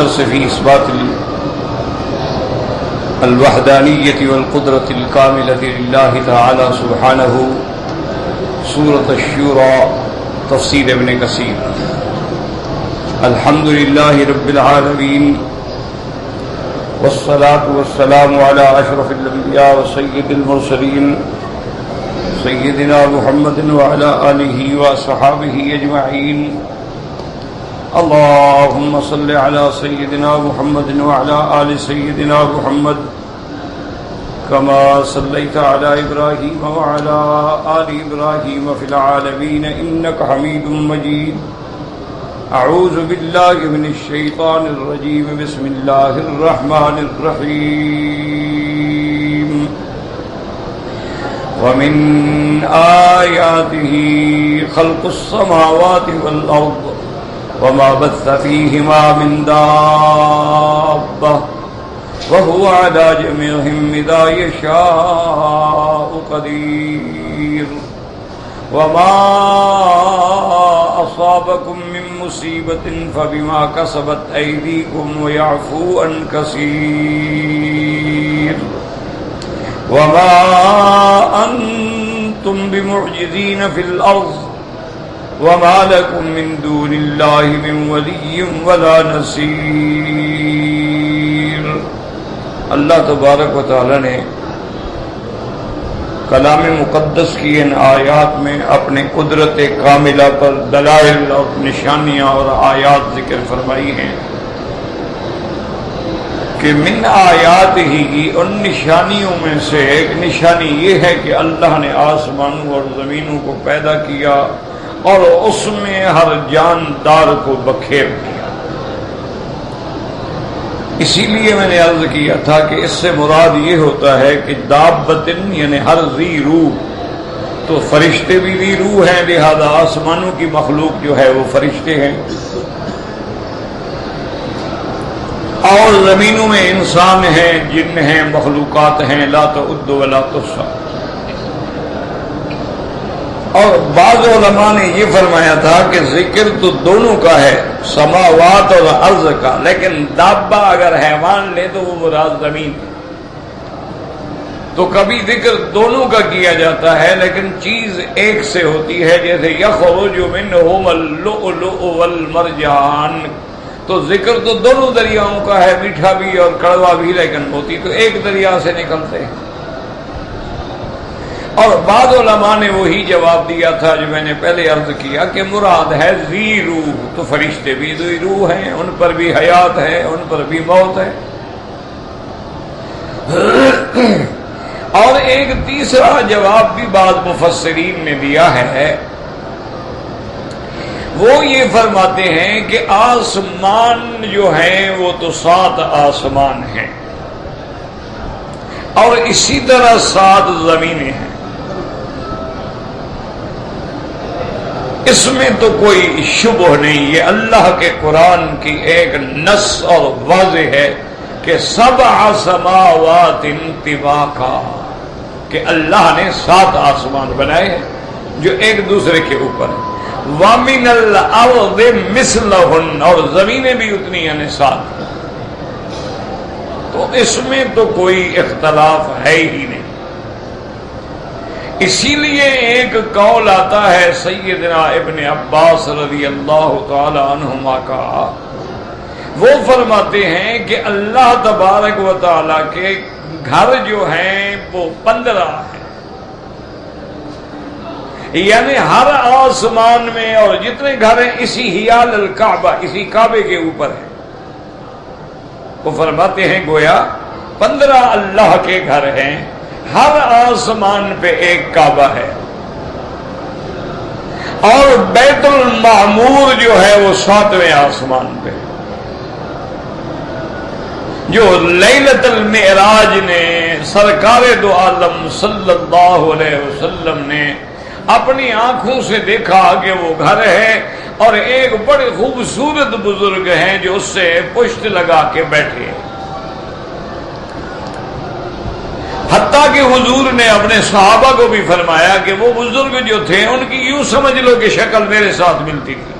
درس في إثبات الوحدانية والقدرة الكاملة لله تعالى سبحانه سورة الشورى تفسير ابن كثير. الحمد لله رب العالمين والصلاة والسلام على أشرف الأنبياء وسيد المرسلين سيدنا محمد وعلى آله وصحابه أجمعين. اللهم صل على سيدنا محمد وعلى آل سيدنا محمد كما صليت على إبراهيم وعلى آل إبراهيم في العالمين إنك حميد مجيد. أعوذ بالله من الشيطان الرجيم. بسم الله الرحمن الرحيم. ومن آياته خلق السماوات والأرض وما بث فيهما من دابة وهو على جميعهم إذا يشاء قدير. وما أصابكم من مصيبة فبما كسبت أيديكم ويعفو عن كثير. وما أنتم بمعجزين في الأرض وما لكم من دون الله من ولي ولا نصير. اللہ تبارک و تعالی نے کلام مقدس کی ان آیات میں اپنے قدرت کاملہ پر دلائل اور نشانیاں اور آیات ذکر فرمائی ہیں کہ من آیات ہی ان نشانیوں میں سے ایک نشانی یہ ہے کہ اللہ نے آسمانوں اور زمینوں کو پیدا کیا اور اس میں ہر جاندار کو بکھیر دیا. اسی لیے میں نے عرض کیا تھا کہ اس سے مراد یہ ہوتا ہے کہ دابتن یعنی ہر ذی روح، تو فرشتے بھی ذی روح ہیں، لہذا آسمانوں کی مخلوق جو ہے وہ فرشتے ہیں، اور زمینوں میں انسان ہیں، جن ہیں، مخلوقات ہیں، لا تعد ولا تحصى. اور بعض علماء نے یہ فرمایا تھا کہ ذکر تو دونوں کا ہے، سماوات اور ارض کا، لیکن دابہ اگر حیوان لے تو وہ مراد زمین ہے. تو کبھی ذکر دونوں کا کیا جاتا ہے لیکن چیز ایک سے ہوتی ہے، جیسے یخرج منہم اللؤلؤ والمرجان. تو ذکر تو دونوں دریاؤں کا ہے، میٹھا بھی اور کڑوا بھی، لیکن موتی تو ایک دریا سے نکلتے ہیں. اور بعض علماء نے وہی جواب دیا تھا جو میں نے پہلے عرض کیا کہ مراد ہے ذی روح، تو فرشتے بھی ذی روح ہیں، ان پر بھی حیات ہے، ان پر بھی موت ہے. اور ایک تیسرا جواب بھی بعض مفسرین نے دیا ہے، وہ یہ فرماتے ہیں کہ آسمان جو ہیں وہ تو 7 آسمان ہیں اور اسی طرح 7 زمینیں ہیں. اس میں تو کوئی شبہ نہیں، یہ اللہ کے قرآن کی ایک نص اور واضح ہے کہ 7 سماوات طباقا، کہ اللہ نے 7 آسمان بنائے ہیں جو ایک دوسرے کے اوپر ہیں. وَمِنَ الْأَرْضِ مِثْلَهُنَّ، اور زمینیں بھی اتنی یعنی 7. تو اس میں تو کوئی اختلاف ہے ہی نہیں. اسی لیے ایک قول آتا ہے سیدنا ابن عباس رضی اللہ تعالی عنہما کا، وہ فرماتے ہیں کہ اللہ تبارک و تعالی کے گھر جو ہیں وہ 15 ہیں، یعنی ہر آسمان میں اور جتنے گھر ہیں اسی حیال الکعبہ، اسی کعبے کے اوپر ہیں. وہ فرماتے ہیں گویا 15 اللہ کے گھر ہیں، ہر آسمان پہ ایک کعبہ ہے، اور بیت المعمور جو ہے وہ 7ویں آسمان پہ، جو لیلۃ المعراج نے سرکار دو عالم صلی اللہ علیہ وسلم نے اپنی آنکھوں سے دیکھا کہ وہ گھر ہے، اور ایک بڑے خوبصورت بزرگ ہیں جو اس سے پشت لگا کے بیٹھے. حتیٰ کہ حضور نے اپنے صحابہ کو بھی فرمایا کہ وہ بزرگ جو تھے ان کی یوں سمجھ لو کہ شکل میرے ساتھ ملتی تھی.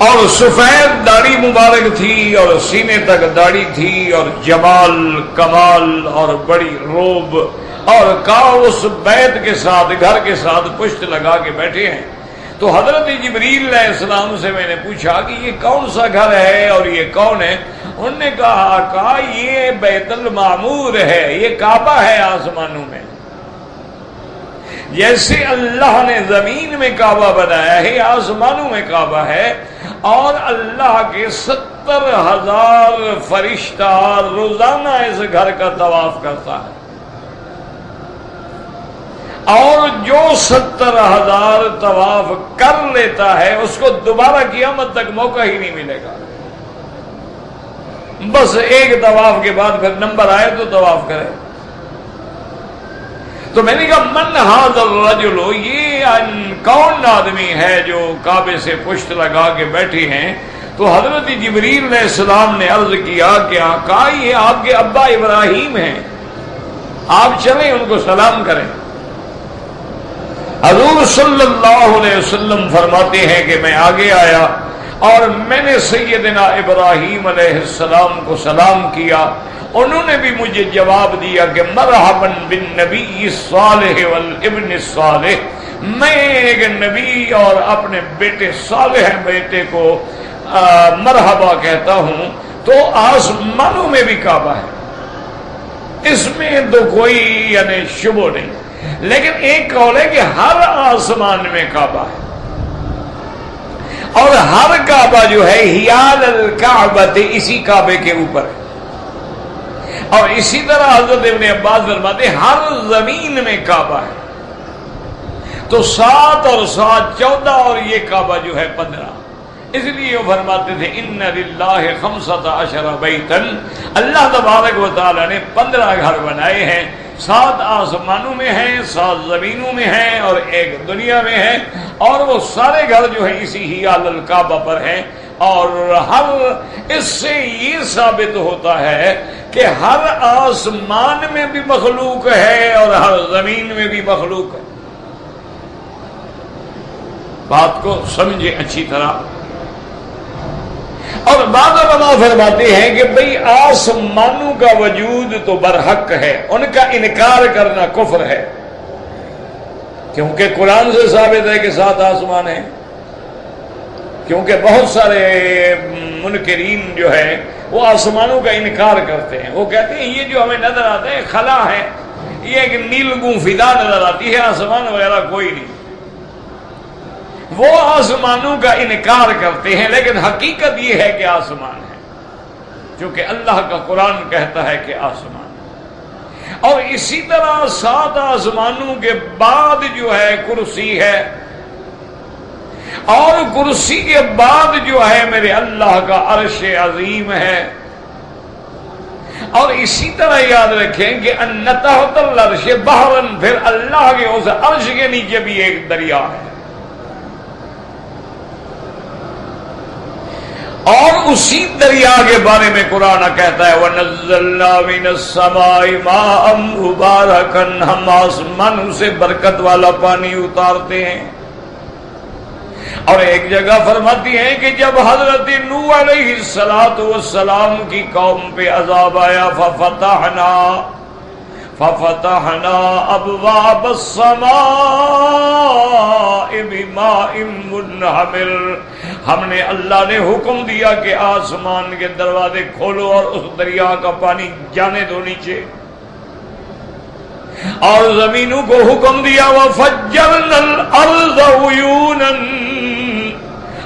اور سفید داڑھی مبارک تھی اور سینے تک داڑھی تھی اور جمال کمال اور بڑی روب، اور کہا اس بیت کے ساتھ، گھر کے ساتھ پشت لگا کے بیٹھے ہیں۔ تو حضرت جبریل علیہ السلام سے میں نے پوچھا کہ یہ کون سا گھر ہے اور یہ کون ہے؟ انہوں نے کہا یہ بیت المعمور ہے، یہ کعبہ ہے آسمانوں میں۔ جیسے اللہ نے زمین میں کعبہ بنایا ہے، آسمانوں میں کعبہ ہے، اور اللہ کے 70,000 فرشتہ روزانہ اس گھر کا طواف کرتا ہے، اور جو 70,000 طواف کر لیتا ہے اس کو دوبارہ قیامت تک موقع ہی نہیں ملے گا۔ بس ایک طواف کے بعد پھر نمبر آئے تو طواف کرے۔ تو میں نے کہا من ھذا الرجل، یہ کون آدمی ہے جو کعبے سے پشت لگا کے بیٹھی ہیں؟ تو حضرت جبریل علیہ السلام نے عرض کیا کہ آقا یہ آپ کے ابا ابراہیم ہیں، آپ چلیں ان کو سلام کریں۔ حضور صلی اللہ علیہ وسلم فرماتے ہیں کہ میں آگے آیا اور میں نے سیدنا ابراہیم علیہ السلام کو سلام کیا، انہوں نے بھی مجھے جواب دیا کہ مرحبا بالنبی الصالح والابن الصالح، میں ایک نبی اور اپنے بیٹے صالح بیٹے کو مرحبا کہتا ہوں۔ تو آسمانوں میں بھی کعبہ ہے، اس میں تو کوئی یعنی شبہ نہیں، لیکن ایک قول ہے کہ ہر آسمان میں کعبہ ہے، اور ہر کعبہ جو ہے حیال الکعبۃ، اسی کعبے کے اوپر ہے۔ اور اسی طرح حضرت ابن عباس فرماتے ہیں ہر زمین میں کعبہ ہے، تو 7 اور 7 14 اور یہ کعبہ جو ہے 15۔ اس لیے وہ فرماتے تھے ان للہ 15 بیتن، اللہ تبارک و تعالی نے 15 گھر بنائے ہیں، 7 آسمانوں میں ہیں، 7 زمینوں میں ہیں اور ایک دنیا میں ہے، اور وہ سارے گھر جو ہیں اسی حیال الکعبہ پر ہیں۔ اور اس سے یہ ثابت ہوتا ہے کہ ہر آسمان میں بھی مخلوق ہے اور ہر زمین میں بھی مخلوق ہے۔ بات کو سمجھے اچھی طرح۔ اور بعض علماء فرماتے ہیں کہ بھئی آسمانوں کا وجود تو برحق ہے، ان کا انکار کرنا کفر ہے، کیونکہ قرآن سے ثابت ہے کہ 7 آسمان ہیں۔ کیونکہ بہت سارے منکرین جو ہے وہ آسمانوں کا انکار کرتے ہیں، وہ کہتے ہیں یہ جو ہمیں نظر آتا ہے خلا ہے، یہ ایک نیلگوں فضا نظر آتی ہے، آسمان وغیرہ کوئی نہیں۔ وہ آسمانوں کا انکار کرتے ہیں، لیکن حقیقت یہ ہے کہ آسمان ہے، چونکہ اللہ کا قرآن کہتا ہے کہ آسمان ہے۔ اور اسی طرح 7 آسمانوں کے بعد جو ہے کرسی ہے، اور کرسی کے بعد جو ہے میرے اللہ کا عرش عظیم ہے۔ اور اسی طرح یاد رکھیں کہ ان تحت العرش بحرن، پھر اللہ کے اس عرش کے نیچے بھی ایک دریا ہے، اور اسی دریا کے بارے میں قرآن کہتا ہے وَنَزَّلْنَا مِنَ السَّمَاءِ مَاءً مُبَارَكًا، ہم آسمانوں سے برکت والا پانی اتارتے ہیں۔ اور ایک جگہ فرماتی ہیں کہ جب حضرت نوح علیہ السلام کی قوم پہ عذاب آیا ففتحنا ابواب السماء بماء منہمر، ہم نے اللہ نے حکم دیا کہ آسمان کے دروازے کھولو اور اس دریا کا پانی جانے دو نیچے، اور زمینوں کو حکم دیا وَفَجَّرْنَا الْأَرْضَ عُيُونًا،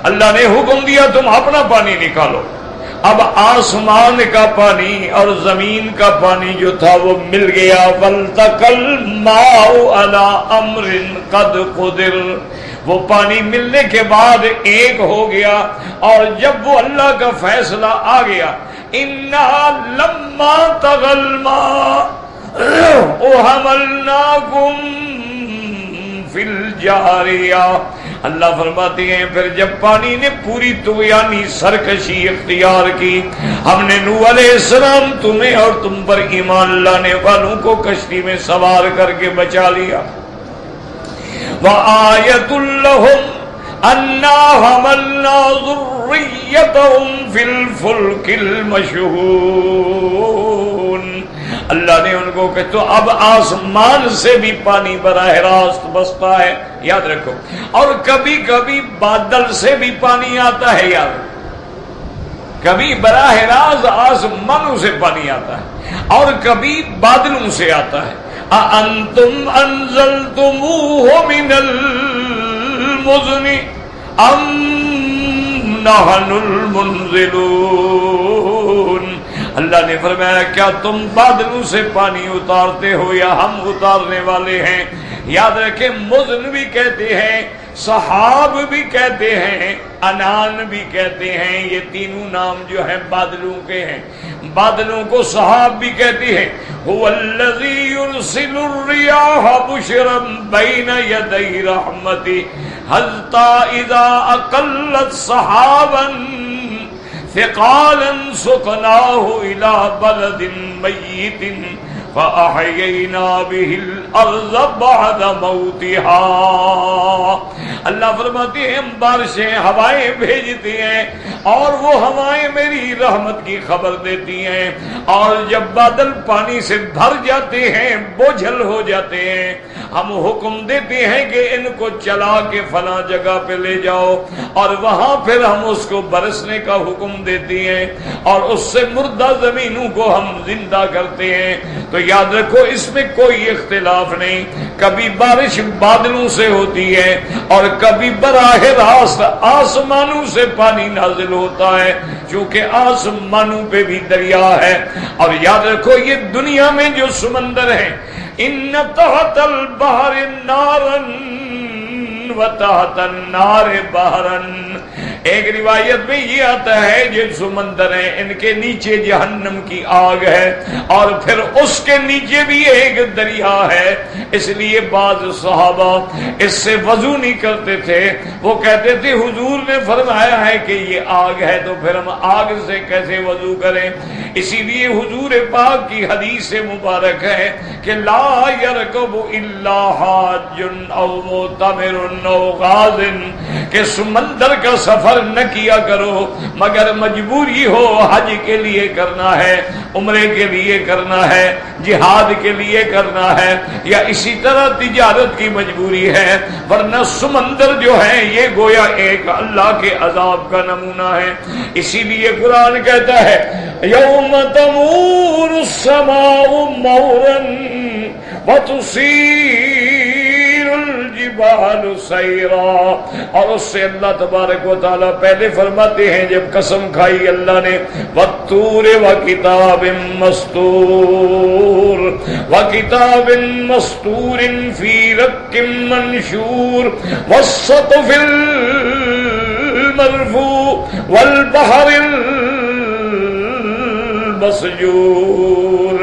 اللہ نے حکم دیا تم اپنا پانی نکالو۔ اب آسمان کا پانی اور زمین کا پانی جو تھا وہ مل گیا، وَالْتَقَى الْمَاءُ عَلَىٰ أَمْرٍ قَدْ قُدِرَ، وہ پانی ملنے کے بعد ایک ہو گیا، اور جب وہ اللہ کا فیصلہ آ گیا إِنَّا لَمَّا طَغَى الْمَاءُ وَحَمَلْنَاكُمْ فِي الْجَارِيَةِ، اللہ فرماتے ہیں پھر جب پانی نے پوری طغیانی سرکشی اختیار کی، ہم نے نوح علیہ السلام تمہیں اور تم پر ایمان لانے والوں کو کشتی میں سوار کر کے بچا لیا۔ وَآیَةٌ لَّهُمْ، انا حملنا ذریتهم فی الفلک المشحون. اللہ نے ان کو کہ تو اب آسمان سے بھی پانی براہ راست بستا ہے، یاد رکھو، اور کبھی کبھی بادل سے بھی پانی آتا ہے، یاد رکھو، کبھی براہ راست آسمانوں سے پانی آتا ہے اور کبھی بادلوں سے آتا ہے. اَأَنْتُمْ أَنزَلْتُمُوهُ مِنَ الْمُزْنِ أَمْ نَحْنُ الْمُنزِلُونَ. اللہ نے فرمایا کیا تم بادلوں سے پانی اتارتے ہو یا ہم اتارنے والے ہیں؟ یاد رکھیں مزن بھی کہتے ہیں، سحاب بھی کہتے ہیں، انان بھی کہتے ہیں. یہ تینوں نام جو ہیں بادلوں کے ہیں. بادلوں کو سحاب بھی کہتی ہے. هو الذی یرسل الریاح بشرا بین یدی رحمتہ حتی اذا اقلت سحابا ثقالا سقناه الى بلد میت فَأَحْيَيْنَا بِهِ الْأَرْضَ بَعْدَ مَوْتِهَا. اللہ فرماتے ہیں ہم بارشیں ہوائیں بھیجتے ہیں اور وہ ہوائیں میری رحمت کی خبر دیتی ہیں، اور جب بادل پانی سے بھر جاتے ہیں، بوجھل ہو جاتے ہیں، ہم حکم دیتے ہیں کہ ان کو چلا کے فلاں جگہ پہ لے جاؤ، اور وہاں پھر ہم اس کو برسنے کا حکم دیتے ہیں اور اس سے مردہ زمینوں کو ہم زندہ کرتے ہیں. تو یاد رکھو اس میں کوئی اختلاف نہیں، کبھی بارش بادلوں سے ہوتی ہے اور کبھی براہ راست آسمانوں سے پانی نازل ہوتا ہے، چونکہ آسمانوں پہ بھی دریا ہے. اور یاد رکھو یہ دنیا میں جو سمندر ہے، ان تحت البحر نارا وتحت النار بحرا. ایک روایت میں یہ آتا ہے یہ سمندر ہیں، ان کے نیچے جہنم کی آگ ہے اور پھر اس کے نیچے بھی ایک دریا ہے. اس لیے بعض صحابہ اس سے وضو نہیں کرتے تھے، وہ کہتے تھے حضور نے فرمایا ہے کہ یہ آگ ہے تو پھر ہم آگ سے کیسے وضو کریں. اسی لیے حضور پاک کی حدیث مبارک ہے کہ لا یرکب الا حاج او معتمر او غاز، کہ سمندر کا سفر نہ کیا کرو مگر مجبوری ہو، حج کے لیے کرنا ہے، عمرے کے لیے کرنا ہے، جہاد کے لیے کرنا ہے، یا اسی طرح تجارت کی مجبوری ہے. ورنہ سمندر جو ہے یہ گویا ایک اللہ کے عذاب کا نمونہ ہے. اسی لیے قرآن کہتا ہے یوم تمور السماء مورا وتصیر الجبال سیرا. اور اس سے اللہ تبارک و تعالیٰ پہلے فرماتے ہیں جب قسم کھائی اللہ نے والطور وکتاب مسطور وکتاب مسطور فی رق منشور والسطف المرفوع والبحر مسجور.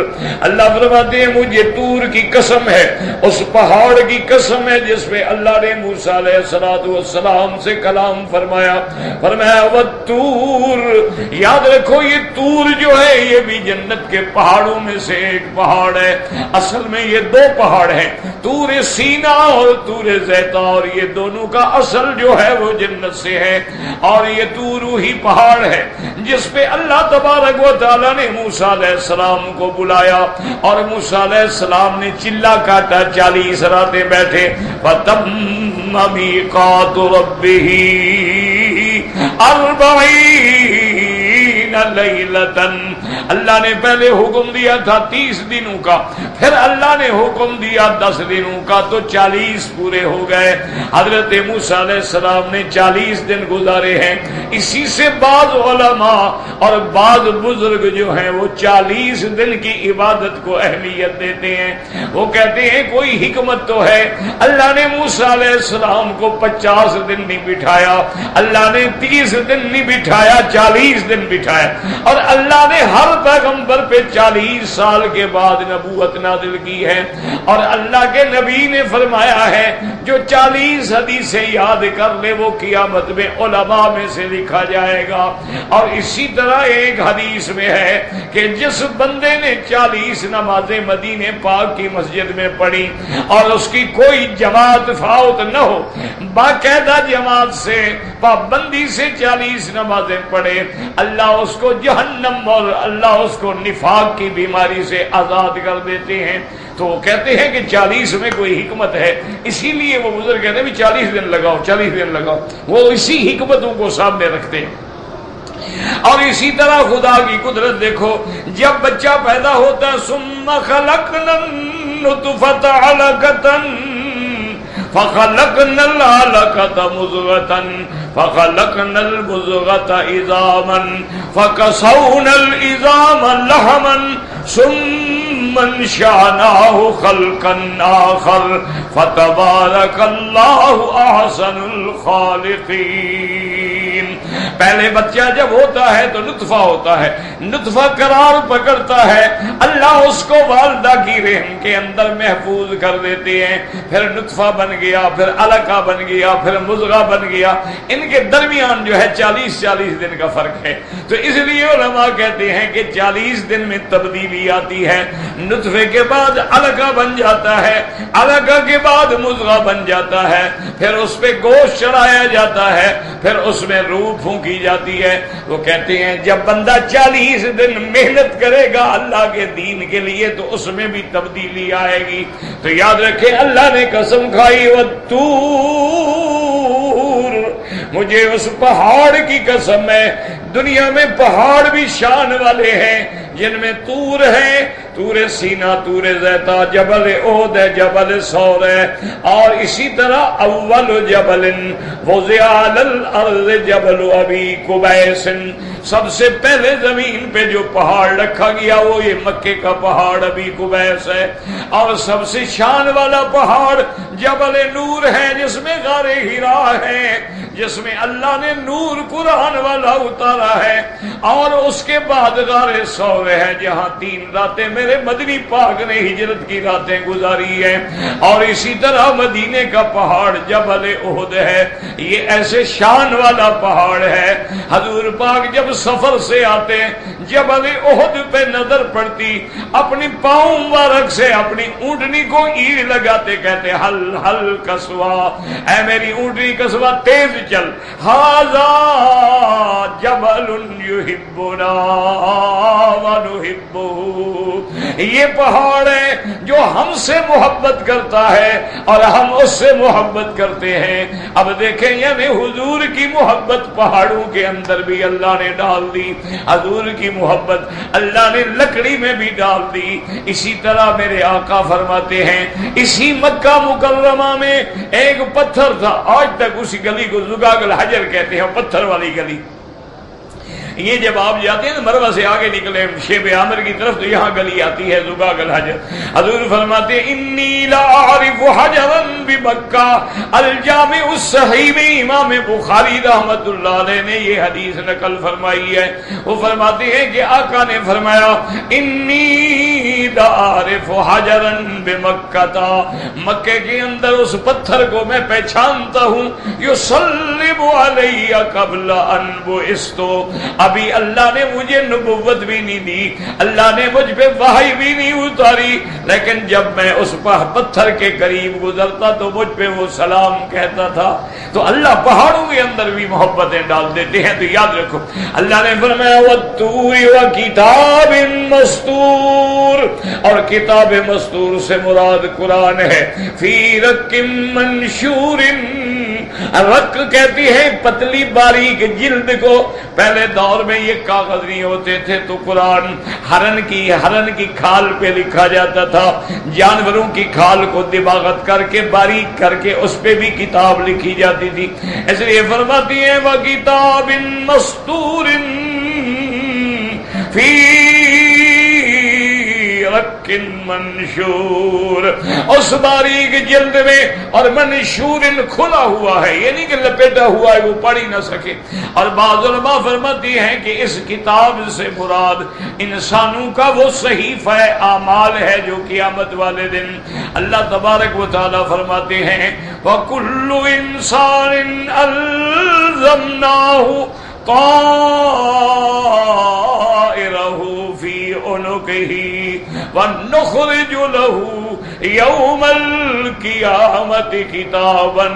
اللہ فرماتے ہیں مجھے طور کی قسم ہے، اس پہاڑ کی قسم ہے جس پہ اللہ نے موسیٰ علیہ السلام سے کلام فرمایا. فرمایا والطور. یاد رکھو یہ طور جو ہے یہ بھی جنت کے پہاڑوں میں سے ایک پہاڑ ہے. اصل میں یہ دو پہاڑ ہیں، طور سینا اور طور زیتون، اور یہ دونوں کا اصل جو ہے وہ جنت سے ہے. اور یہ طور ہی پہاڑ ہے جس پہ اللہ تبارک و تعالیٰ نے موسیٰ علیہ السلام کو بلایا اور موسیٰ علیہ السلام نے چلا کاٹا، 40 راتیں بیٹھے. فَتَمَّ مِيقَاتُ رَبِّهِ 40 لَيْلَةً. اللہ نے پہلے حکم دیا تھا 30 دنوں کا، پھر اللہ نے حکم دیا 10 دنوں کا، تو 40 پورے ہو گئے. حضرت موسیٰ علیہ السلام نے 40 دن گزارے ہیں. اسی سے بعض علماء اور بعض بزرگ جو ہیں وہ 40 دن کی عبادت کو اہمیت دیتے ہیں. وہ کہتے ہیں کوئی حکمت تو ہے، اللہ نے موسیٰ علیہ السلام کو 50 دن نہیں بٹھایا، اللہ نے 30 دن نہیں بٹھایا، 40 دن بٹھایا. اور اللہ نے ہر پیغمبر پہ 40 سال کے بعد نبوت نازل کی ہے، اور اللہ کے نبی نے فرمایا ہے جو 40 حدیثیں یاد کر لے وہ قیامت میں علماء میں سے لکھا جائے گا۔ اور اسی طرح ایک حدیث میں ہے کہ جس بندے نے 40 نمازیں مدینے پاک کی مسجد میں پڑھی اور اس کی کوئی جماعت فوت نہ ہو، باقاعدہ جماعت سے پابندی سے 40 نمازیں پڑھے، اللہ اس کو جہنم اور اللہ اس کو نفاق کی بیماری سے آزاد کر دیتے ہیں۔ تو وہ کہتے ہیں کہ 40 میں کوئی حکمت ہے، اسی لیے وہ بزرگ کہتے ہیں بھی 40 دن لگاؤ، 40 دن لگاؤ، وہ اسی حکمتوں کو سامنے رکھتے ہیں۔ اور اسی طرح خدا کی قدرت دیکھو، جب بچہ پیدا ہوتا ہے ثم خلقنا النطفة علقة فخلقنا العلقة مضغة فخلقنا المضغة عظاما فكسونا العظام لحما ثم انشأناه خلقا آخر فتبارك الله أحسن الخالقين۔ پہلے بچہ جب ہوتا ہے تو نطفہ ہوتا ہے، نطفہ قرار پکڑتا ہے، اللہ اس کو والدہ کی رحم کے اندر محفوظ کر دیتے ہیں، پھر نطفہ بن گیا، پھر علقہ بن گیا، پھر مضغہ بن گیا، ان کے درمیان جو ہے 40 دن کا فرق ہے۔ تو اس لیے علماء کہتے ہیں کہ 40 دن میں تبدیلی آتی ہے، نطفے کے بعد علقہ بن جاتا ہے، علقہ کے بعد مضغہ بن جاتا ہے، پھر اس پہ گوشت چڑھایا جاتا ہے، پھر اس میں روح پھونکی جاتی ہے۔ وہ کہتے ہیں جب بندہ 40 دن محنت کرے گا اللہ کے دین کے لیے تو اس میں بھی تبدیلی آئے گی۔ تو یاد رکھیں اللہ نے قسم کھائی والطور، مجھے اس پہاڑ کی قسم ہے۔ دنیا میں پہاڑ بھی شان والے ہیں جن میں طور ہے، طور سینا، طور زیتا، جبل احد ہے، جبل ثور ہے، اور اسی طرح اول جبل وضع علی الارض جبل ابی قبیس، سب سے پہلے زمین پہ جو پہاڑ رکھا گیا وہ یہ مکے کا پہاڑ ابی قبیس ہے، اور سب سے شان والا پہاڑ جبل نور ہے جس میں غار حرا ہے، جس میں اللہ نے نور قرآن والا اتارا ہے، اور اس کے بعد غار ثور ہے جہاں 3 راتیں میرے مدنی پاک نے ہجرت کی راتیں گزاری ہیں، اور اسی طرح مدینے کا پہاڑ جبل احد ہے، یہ ایسے شان والا پہاڑ ہے۔ حضور پاک جب سفر سے آتے جبل احد پہ نظر پڑتی، اپنی پاؤں مبارک سے اپنی اونٹنی کو ایڑ لگاتے کہتے ہل ہل کسوا، اے میری اونٹنی کسوا تیز چل، ھذا جبل یحبنا ونحبہ، یہ پہاڑ ہے جو ہم سے محبت کرتا ہے اور ہم اس سے محبت کرتے ہیں۔ اب دیکھیں یعنی حضور کی محبت پہاڑوں کے اندر بھی اللہ نے ڈال دی، حضور کی محبت اللہ نے لکڑی میں بھی ڈال دی۔ اسی طرح میرے آقا فرماتے ہیں اسی مکہ مکرمہ میں ایک پتھر تھا، آج تک اسی گلی کو زقاق الحجر کہتے ہیں، پتھر والی گلی۔ یہ جب آپ جاتے ہیں مروہ سے آگے نکلے شیب عامر کی طرف تو یہاں گلی آتی ہے زقاق الحجر۔ حضور فرماتے ہیں انی لا اعرف حجرا بمکہ، الجامع الصحیح میں امام بخاری رحمت اللہ علیہ نے یہ حدیث نقل فرمائی ہے۔ وہ فرماتے ہیں کہ آقا نے فرمایا انی لا اعرف حجرا بمکہ، مکے کے اندر اس پتھر کو میں پہچانتا ہوں، یصلب علی قبل ان بعثت، ابھی اللہ نے مجھے نبوت بھی نہیں دی، اللہ نے مجھ پہ وحی بھی نہیں اتاری، لیکن جب میں اس پتھر کے قریب گزرتا تو مجھ پہ وہ سلام کہتا تھا۔ تو اللہ پہاڑوں کے اندر بھی محبتیں ڈال دیتے ہیں۔ تو یاد رکھو اللہ نے فرمایا والطور وکتاب مسطور، اور کتاب مسطور سے مراد قرآن ہے، فی رق منشور، رق کہتی ہے پتلی باریک جلد کو، پہلے دور میں یہ کاغذ نہیں ہوتے تھے تو قرآن ہرن کی کھال پہ لکھا جاتا تھا، جانوروں کی کھال کو دباغت کر کے باریک کر کے اس پہ بھی کتاب لکھی جاتی تھی، اس لیے فرماتی ہیں وَكِتَابٍ مَسْطُورٍ فِي رق منشور، اس باریک جلد میں، اور منشور کھلا ہوا ہے، یہ نہیں کہ لپیٹا ہوا ہے وہ پڑھ ہی نہ سکے۔ اور بعض علماء فرماتی ہیں کہ اس کتاب سے مراد انسانوں کا وہ صحیفہ اعمال ہے جو قیامت والے دن اللہ تبارک و تعالی فرماتے ہیں وَكُلُّ إِنسَانٍ أَلْزَمْنَاهُ طَائِرَهُ فِي عُنُقِهِ وَنُخْرِجُ لَهُ يَوْمَ الْقِيَامَةِ كِتَابًا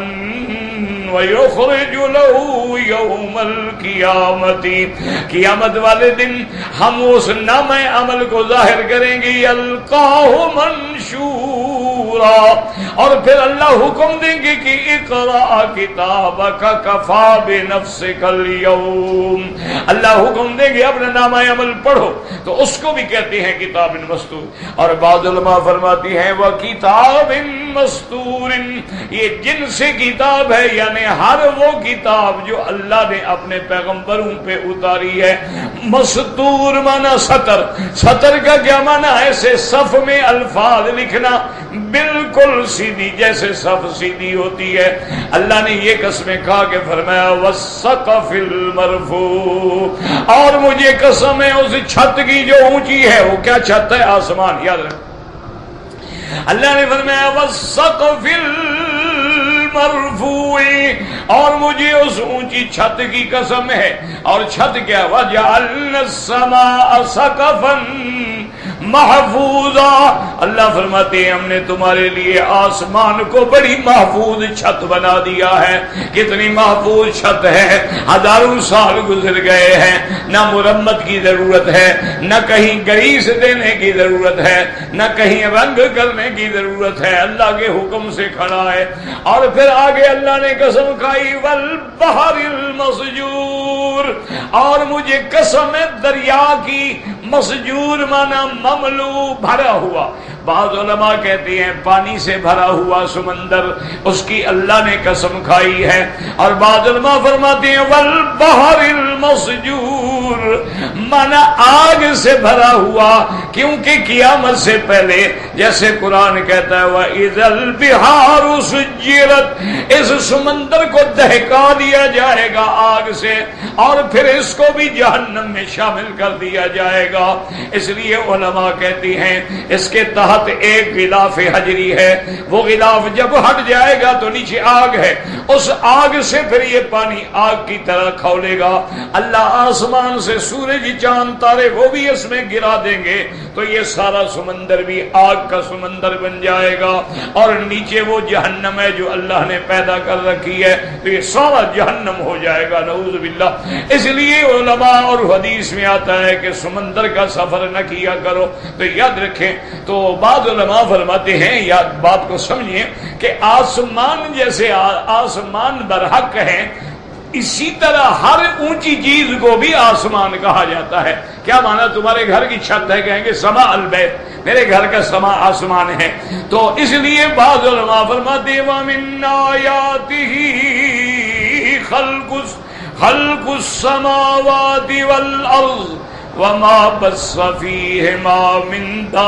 وَيُخْرِجُ لَهُ يَوْمَ الْقِيَامَةِ، قیامت والے دن ہم اس نامہ عمل کو ظاہر کریں گے یلقاہ منشورا، اور پھر اللہ حکم دیں گے کہ اقرأ کتابک کفا بنفسک اليوم، اللہ حکم دیں گے اپنا نامہ عمل پڑھو، تو اس کو بھی کہتے ہیں کتاب مستور۔ اور بعض علماء فرماتی ہیں وہ کتاب مستور، یہ جن سے کتاب ہے یعنی ہر وہ کتاب جو اللہ نے اپنے پیغمبروں پہ اتاری ہے۔ مستور مانا سطر، سطر کا کیا مانا؟ ایسے صف میں الفاظ لکھنا بالکل سیدھی، جیسے صف سیدھی ہوتی ہے۔ اللہ نے یہ قسمیں کھا کے فرمایا والسقف المرفوع، اور مجھے قسم ہے اس چھت کی جو اونچی ہے، وہ کیا چھت ہے؟ آسمان، یاد رکھ۔ اللہ نے فرمایا والسقف المرفوع، اور مجھے اس اونچی چھت کی قسم ہے، اور چھت کیا؟ وَجَعَلْنَا السَّمَاءَ سَقْفًا محفوظا، اللہ فرماتے ہیں ہم نے تمہارے لیے آسمان کو بڑی محفوظ چھت بنا دیا ہے۔ کتنی محفوظ چھت ہے، ہزاروں سال گزر گئے ہیں، نہ مرمت کی ضرورت ہے، نہ کہیں گریس دینے کی ضرورت ہے، نہ کہیں رنگ کرنے کی ضرورت ہے، اللہ کے حکم سے کھڑا ہے۔ اور پھر آگے اللہ نے قسم کھائی والبحر المسجور، اور مجھے قسم ہے دریا کی، مسجور مانا مملو، بھرا ہوا۔ بعض علماء کہتے ہیں پانی سے بھرا ہوا سمندر، اس کی اللہ نے قسم کھائی ہے۔ اور بعض علماء فرماتے ہیں والبحر المسجور مانا آگ سے بھرا ہوا، کیونکہ قیامت سے پہلے جیسے قرآن کہتا ہے وَإِذَا الْبِحَارُ سُجِّرَتْ، اس سمندر کو دہکا دیا جائے گا آگ سے، اور پھر اس کو بھی جہنم میں شامل کر دیا جائے گا۔ اس لیے علماء کہتی ہیں اس کے تحت ایک غلاف حجری ہے، وہ غلاف جب ہٹ جائے گا تو نیچے آگ ہے، اس آگ سے پھر یہ پانی آگ کی طرح کھولے گا۔ اللہ آسمان سے سورج چاند تارے وہ بھی اس میں گرا دیں گے، تو یہ سارا سمندر بھی آگ کا سمندر بن جائے گا، اور نیچے وہ جہنم ہے جو اللہ نے پیدا کر رکھی ہے، تو یہ سارا جہنم ہو جائے گا، نعوذ باللہ۔ اس لیے علماء اور حدیث میں آتا ہے کہ سمندر کا سفر نہ کیا کرو، تو یاد رکھیں۔ تو بعض علماء فرماتے ہیں، یاد بات کو سمجھیں کہ آسمان جیسے آسمان برحق ہے، اسی طرح ہر اونچی چیز کو بھی آسمان کہا جاتا ہے۔ کیا مانا؟ تمہارے گھر کی چھت ہے، کہیں گے سما البیت، میرے گھر کا سما آسمان ہے۔ تو اس لیے بعض علماء فرماتے ہیں وَمِنْ آيَاتِهِ خَلْقُ السَّمَاوَاتِ وَالْأَرْضِ وَمَا بَثَّ فِيهِمَا مِنْ دَابَّةٍ،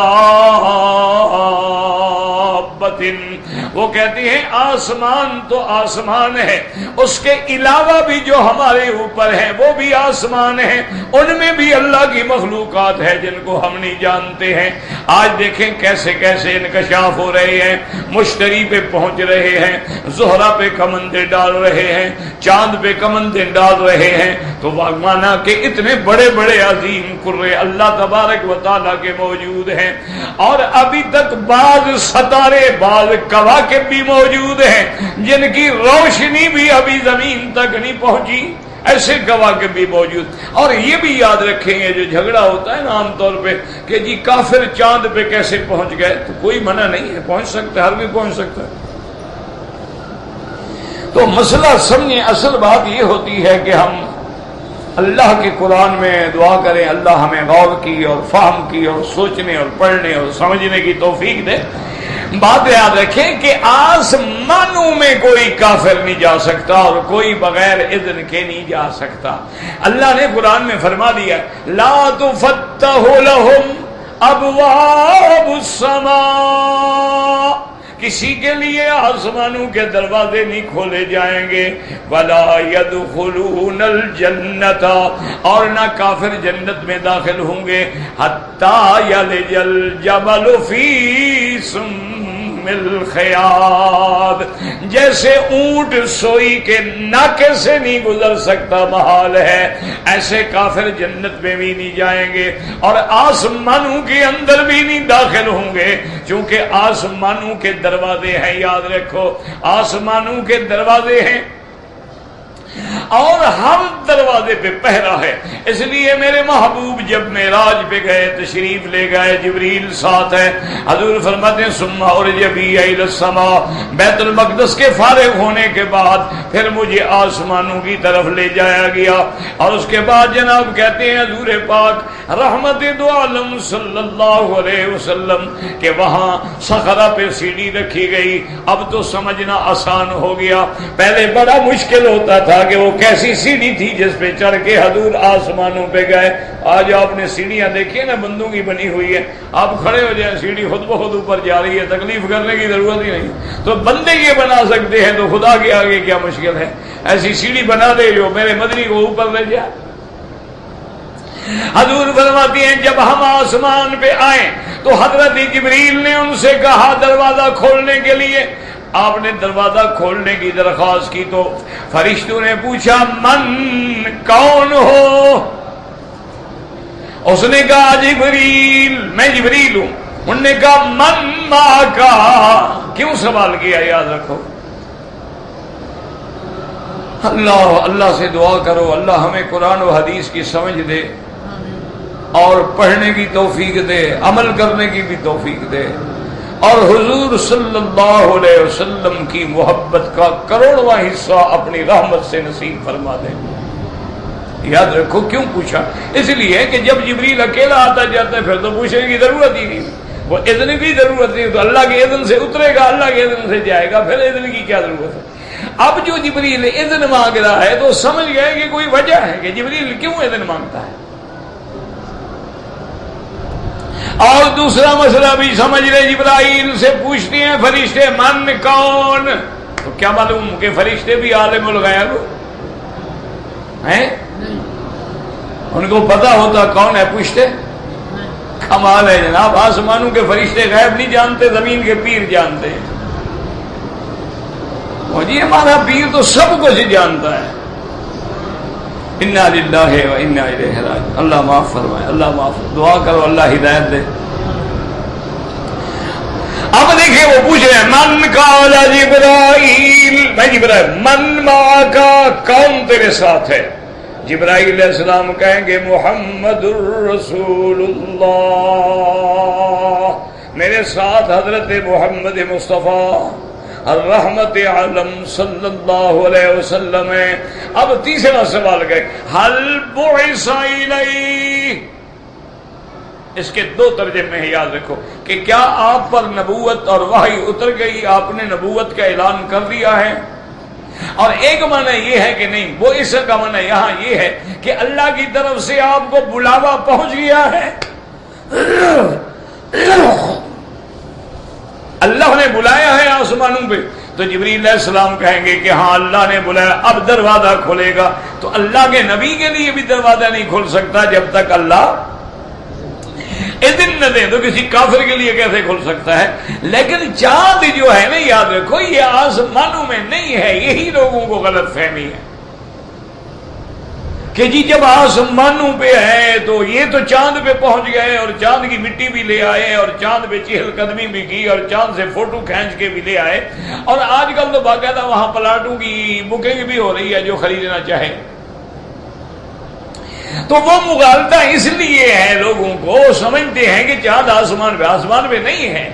وہ کہتے ہیں آسمان تو آسمان ہے، اس کے علاوہ بھی جو ہمارے اوپر ہے وہ بھی آسمان ہے، ان میں بھی اللہ کی مخلوقات ہے جن کو ہم نہیں جانتے ہیں۔ آج دیکھیں کیسے کیسے انکشاف ہو رہے ہیں، مشتری پہ پہنچ رہے ہیں، زہرہ پہ کمندیں ڈال رہے ہیں، چاند پہ کمندیں ڈال رہے ہیں، تو مانا کہ اتنے بڑے بڑے عظیم کرے اللہ تبارک و تعالیٰ کے موجود ہیں، اور ابھی تک بعض ستارے، بعض کواکب بھی موجود ہیں جن کی روشنی بھی ابھی زمین تک نہیں پہنچی، ایسے کواکب بھی موجود۔ اور یہ بھی یاد رکھیں گے جو جھگڑا ہوتا ہے نا عام طور پہ کہ جی کافر چاند پہ کیسے پہنچ گئے، تو کوئی منع نہیں ہے، پہنچ سکتا ہے، ہر کوئی پہنچ سکتا ہے۔ تو مسئلہ سمجھیں، اصل بات یہ ہوتی ہے کہ ہم اللہ کے قرآن میں دعا کریں اللہ ہمیں غور کی اور فہم کی اور سوچنے اور پڑھنے اور سمجھنے کی توفیق دے۔ بات یاد رکھیں کہ آسمانوں میں کوئی کافر نہیں جا سکتا اور کوئی بغیر اذن کے نہیں جا سکتا۔ اللہ نے قرآن میں فرما دیا لا تفتح لهم ابواب السماء، کسی کے لیے آسمانوں کے دروازے نہیں کھولے جائیں گے، ولا يدخلون الجنت، اور نہ کافر جنت میں داخل ہوں گے، حتی یلج الجمل فی سم الخیاط، جیسے اونٹ سوئی کے ناکے سے نہیں گزر سکتا محال ہے، ایسے کافر جنت میں بھی نہیں جائیں گے اور آسمانوں کے اندر بھی نہیں داخل ہوں گے، چونکہ آسمانوں کے دروازے ہیں، یاد رکھو آسمانوں کے دروازے ہیں اور ہر دروازے پہ پہرا ہے۔ اس لیے میرے محبوب جب معراج پہ گئے، تشریف لے گئے، جبریل ساتھ ہے، حضور فرماتے ہیں ثم عرج بی الی السماء، بیت المقدس کے فارغ ہونے کے بعد پھر مجھے آسمانوں کی طرف لے جایا گیا، اور اس کے بعد جناب کہتے ہیں حضور پاک رحمت دو عالم صلی اللہ علیہ وسلم کہ وہاں صخرہ پہ سیڑھی رکھی گئی۔ اب تو سمجھنا آسان ہو گیا، پہلے بڑا مشکل ہوتا تھا کہ وہ کیسی سیڑھی تھی جس پہ چڑھ کے حضور آسمانوں پہ گئے۔ آج آپ نے سیڑھیاں دیکھی نا بندوں کی بنی ہوئی ہے، آپ کھڑے ہو جائیں سیڑھی خود بخود اوپر جا رہی ہے، تکلیف کرنے کی ضرورت ہی نہیں۔ تو بندے یہ بنا سکتے ہیں تو خدا کے آگے کیا مشکل ہے؟ ایسی سیڑھی بنا دے جو میرے مدنی کو اوپر لے جائے۔ حضور فرماتی ہیں جب ہم آسمان پہ آئیں تو حضرت جبریل نے ان سے کہا دروازہ کھولنے کے لیے، آپ نے دروازہ کھولنے کی درخواست کی تو فرشتوں نے پوچھا من کون ہو؟ اس نے کہا جبریل، میں جبریل ہوں۔ انہوں نے کہا من معکا، کیوں سوال کیا؟ یاد رکھو اللہ سے دعا کرو اللہ ہمیں قرآن و حدیث کی سمجھ دے اور پڑھنے کی توفیق دے، عمل کرنے کی بھی توفیق دے، اور حضور صلی اللہ علیہ وسلم کی محبت کا کروڑواں حصہ اپنی رحمت سے نصیب فرما دے۔ یاد رکھو کیوں پوچھا؟ اس لیے کہ جب جبریل اکیلا آتا جاتا ہے پھر تو پوچھنے کی ضرورت ہی نہیں، وہ اذن کی ضرورت نہیں، تو اللہ کے اذن سے اترے گا، اللہ کے اذن سے جائے گا، پھر اذن کی کیا ضرورت ہے؟ اب جو جبریل اذن مانگ رہا ہے تو سمجھ گئے کہ کوئی وجہ ہے کہ جبریل کیوں اذن مانگتا ہے۔ اور دوسرا مسئلہ بھی سمجھ رہے، جبرائیل سے پوچھتے ہیں فرشتے من کون؟ تو کیا معلوم کہ فرشتے بھی عالم الغیب ہیں؟ ان کو پتا ہوتا کون ہے پوچھتے؟ کمال ہے جناب، آسمانوں کے فرشتے غیب نہیں جانتے، زمین کے پیر جانتے ہیں۔ جی ہمارا پیر تو سب کچھ جانتا ہے۔ انا للہ و انا الیہ راجعون۔ اللہ معاف فرمائے، اللہ معاف، دعا کرو اللہ ہدایت دے۔ اب دیکھیں وہ پوچھ رہے ہیں من قال جبرائیل، میں جبرائیل، من معکا، کون تیرے ساتھ ہے؟ جبرائیل علیہ السلام کہیں گے محمد الرسول اللہ، میرے ساتھ حضرت محمد مصطفیٰ الرحمت عالم صلی اللہ علیہ وسلم ہے۔ اب تیسرا سوال گئے حل بعث الیہ، اس کے دو ترجمے ہیں، یاد رکھو کہ کیا آپ پر نبوت اور وحی اتر گئی، آپ نے نبوت کا اعلان کر دیا ہے، اور ایک معنی یہ ہے کہ نہیں، وہ اس کا معنی یہاں یہ ہے کہ اللہ کی طرف سے آپ کو بلاوا پہنچ گیا ہے، اللہ نے بلایا ہے آسمانوں پہ۔ تو جبریل علیہ السلام کہیں گے کہ ہاں اللہ نے بلایا، اب دروازہ کھلے گا۔ تو اللہ کے نبی کے لیے بھی دروازہ نہیں کھل سکتا جب تک اللہ اذن نہ دے، تو کسی کافر کے لیے کیسے کھل سکتا ہے؟ لیکن چاند جو ہے نا، یاد رکھو یہ آسمانوں میں نہیں ہے، یہی لوگوں کو غلط فہمی ہے کہ جی جب آسمانوں پہ ہے تو یہ تو چاند پہ پہنچ گئے اور چاند کی مٹی بھی لے آئے اور چاند پہ چہل قدمی بھی کی اور چاند سے فوٹو کھینچ کے بھی لے آئے، اور آج کل تو باقاعدہ وہاں پلاٹوں کی بکنگ بھی ہو رہی ہے جو خریدنا چاہے۔ تو وہ مغالطہ اس لیے ہے، لوگوں کو سمجھتے ہیں کہ چاند آسمان پہ نہیں ہے،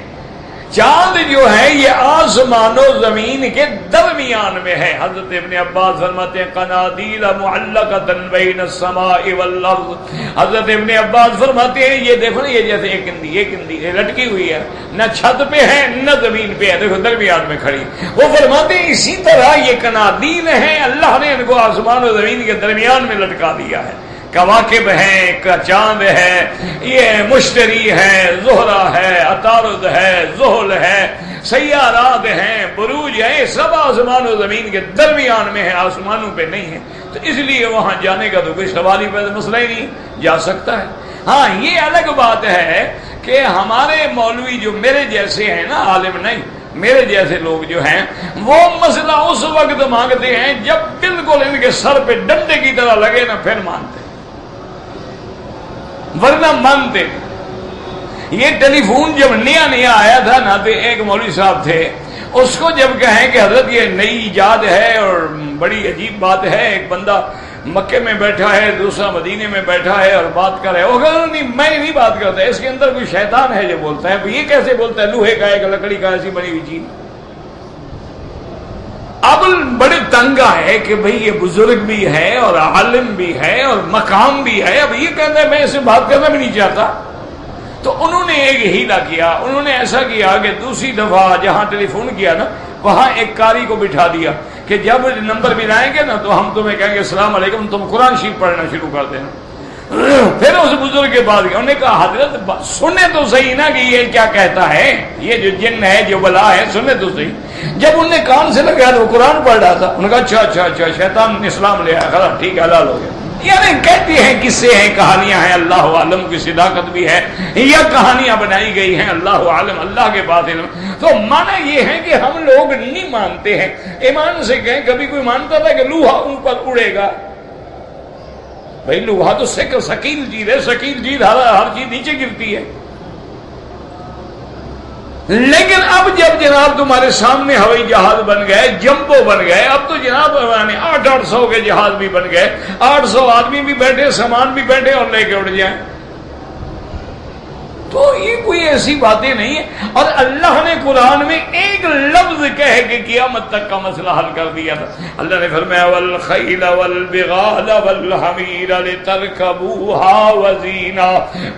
چاند جو ہے یہ آسمان و زمین کے درمیان میں ہے۔ حضرت ابن عباس فرماتے ہیں قنادیل معلقۃ بین السماء والارض، حضرت ابن عباس فرماتے ہیں یہ دیکھو نا، یہ جیسے ایک کندی لٹکی ہوئی ہے، نہ چھت پہ ہے نہ زمین پہ ہے، دیکھو درمیان میں کھڑی۔ وہ فرماتے ہیں اسی طرح یہ قنادیل ہیں، اللہ نے ان کو آسمان و زمین کے درمیان میں لٹکا دیا ہے کواکب ہیں، کا چاند ہے، یہ مشتری ہے، زہرہ ہے، عطارد ہے، زحل ہے، سیارات ہیں، بروج ہیں، سب آسمان و زمین کے درمیان میں ہیں، آسمانوں پہ نہیں ہیں، تو اس لیے وہاں جانے کا تو کوئی سوال ہی پیدا، مسئلہ ہی نہیں، جا سکتا ہے۔ ہاں یہ الگ بات ہے کہ ہمارے مولوی جو میرے جیسے ہیں نا، عالم نہیں، میرے جیسے لوگ جو ہیں وہ مسئلہ اس وقت مانگتے ہیں جب بالکل ان کے سر پہ ڈنڈے کی طرح لگے نا، پھر مانتے، ورنہ مانتے۔ یہ ٹیلی فون جب نیا نیا آیا تھا نا، تو ایک مولوی صاحب تھے، اس کو جب کہیں کہ حضرت یہ نئی ایجاد ہے اور بڑی عجیب بات ہے، ایک بندہ مکے میں بیٹھا ہے، دوسرا مدینے میں بیٹھا ہے اور بات کر رہا ہے، وہ کہا نہیں میں نہیں بات کرتا، اس کے اندر کوئی شیطان ہے جو بولتا ہے۔ یہ کیسے بولتا ہے؟ لوہے کا ایک لکڑی کا ایسی بنی ہوئی چیز۔ اب بڑے تنگ ہے کہ بھئی یہ بزرگ بھی ہے اور عالم بھی ہے اور مقام بھی ہے، اب یہ کہتا ہے میں اسے بات کرنا بھی نہیں چاہتا۔ تو انہوں نے ایک ہیلا کیا، انہوں نے ایسا کیا کہ دوسری دفعہ جہاں ٹیلی فون کیا نا، وہاں ایک قاری کو بٹھا دیا کہ جب نمبر ملائیں گے نا تو ہم تمہیں کہیں گے السلام علیکم، تم قرآن شریف پڑھنا شروع کر دینا۔ پھر اس بزرگ کے بعد انہوں نے کہا حضرت سنیں تو صحیح نا کہ یہ کیا کہتا ہے، یہ جو جن ہے جو بلا ہے، سنیں تو صحیح۔ جب انہوں نے کان سے لگایا تو وہ قرآن پڑھ رہا تھا، انہوں نے کہا اچھا شیطان نے اسلام لے آیا، خلاص ٹھیک ہے، حلال ہو گیا۔ یعنی کہتے ہیں قصے ہیں، کہانیاں ہیں، اللہ عالم کی صداقت بھی ہے، یا کہانیاں بنائی گئی ہیں، اللہ عالم، اللہ کے پاس علم۔ تو معنی یہ ہے کہ ہم لوگ نہیں مانتے ہیں۔ ایمان سے کہیں کبھی کوئی مانتا تھا کہ لوہا اوپر اڑے گا؟ بھائی لوہا تو ثقیل چیز ہے، ثقیل چیز ہر چیز نیچے گرتی ہے۔ لیکن اب جب جناب تمہارے سامنے ہوائی جہاز بن گئے، جمبو بن گئے، اب تو جناب 800 کے جہاز بھی بن گئے، 800 آدمی بھی بیٹھے، سامان بھی بیٹھے اور لے کے اڑ جائیں، تو یہ کوئی ایسی باتیں نہیں ہیں۔ اور اللہ نے قرآن میں ایک لفظ کہہ کے قیامت تک کا مسئلہ حل کر دیا تھا۔ اللہ نے فرمایا والخیل والبغال والحمیر لترکبوها وزینا،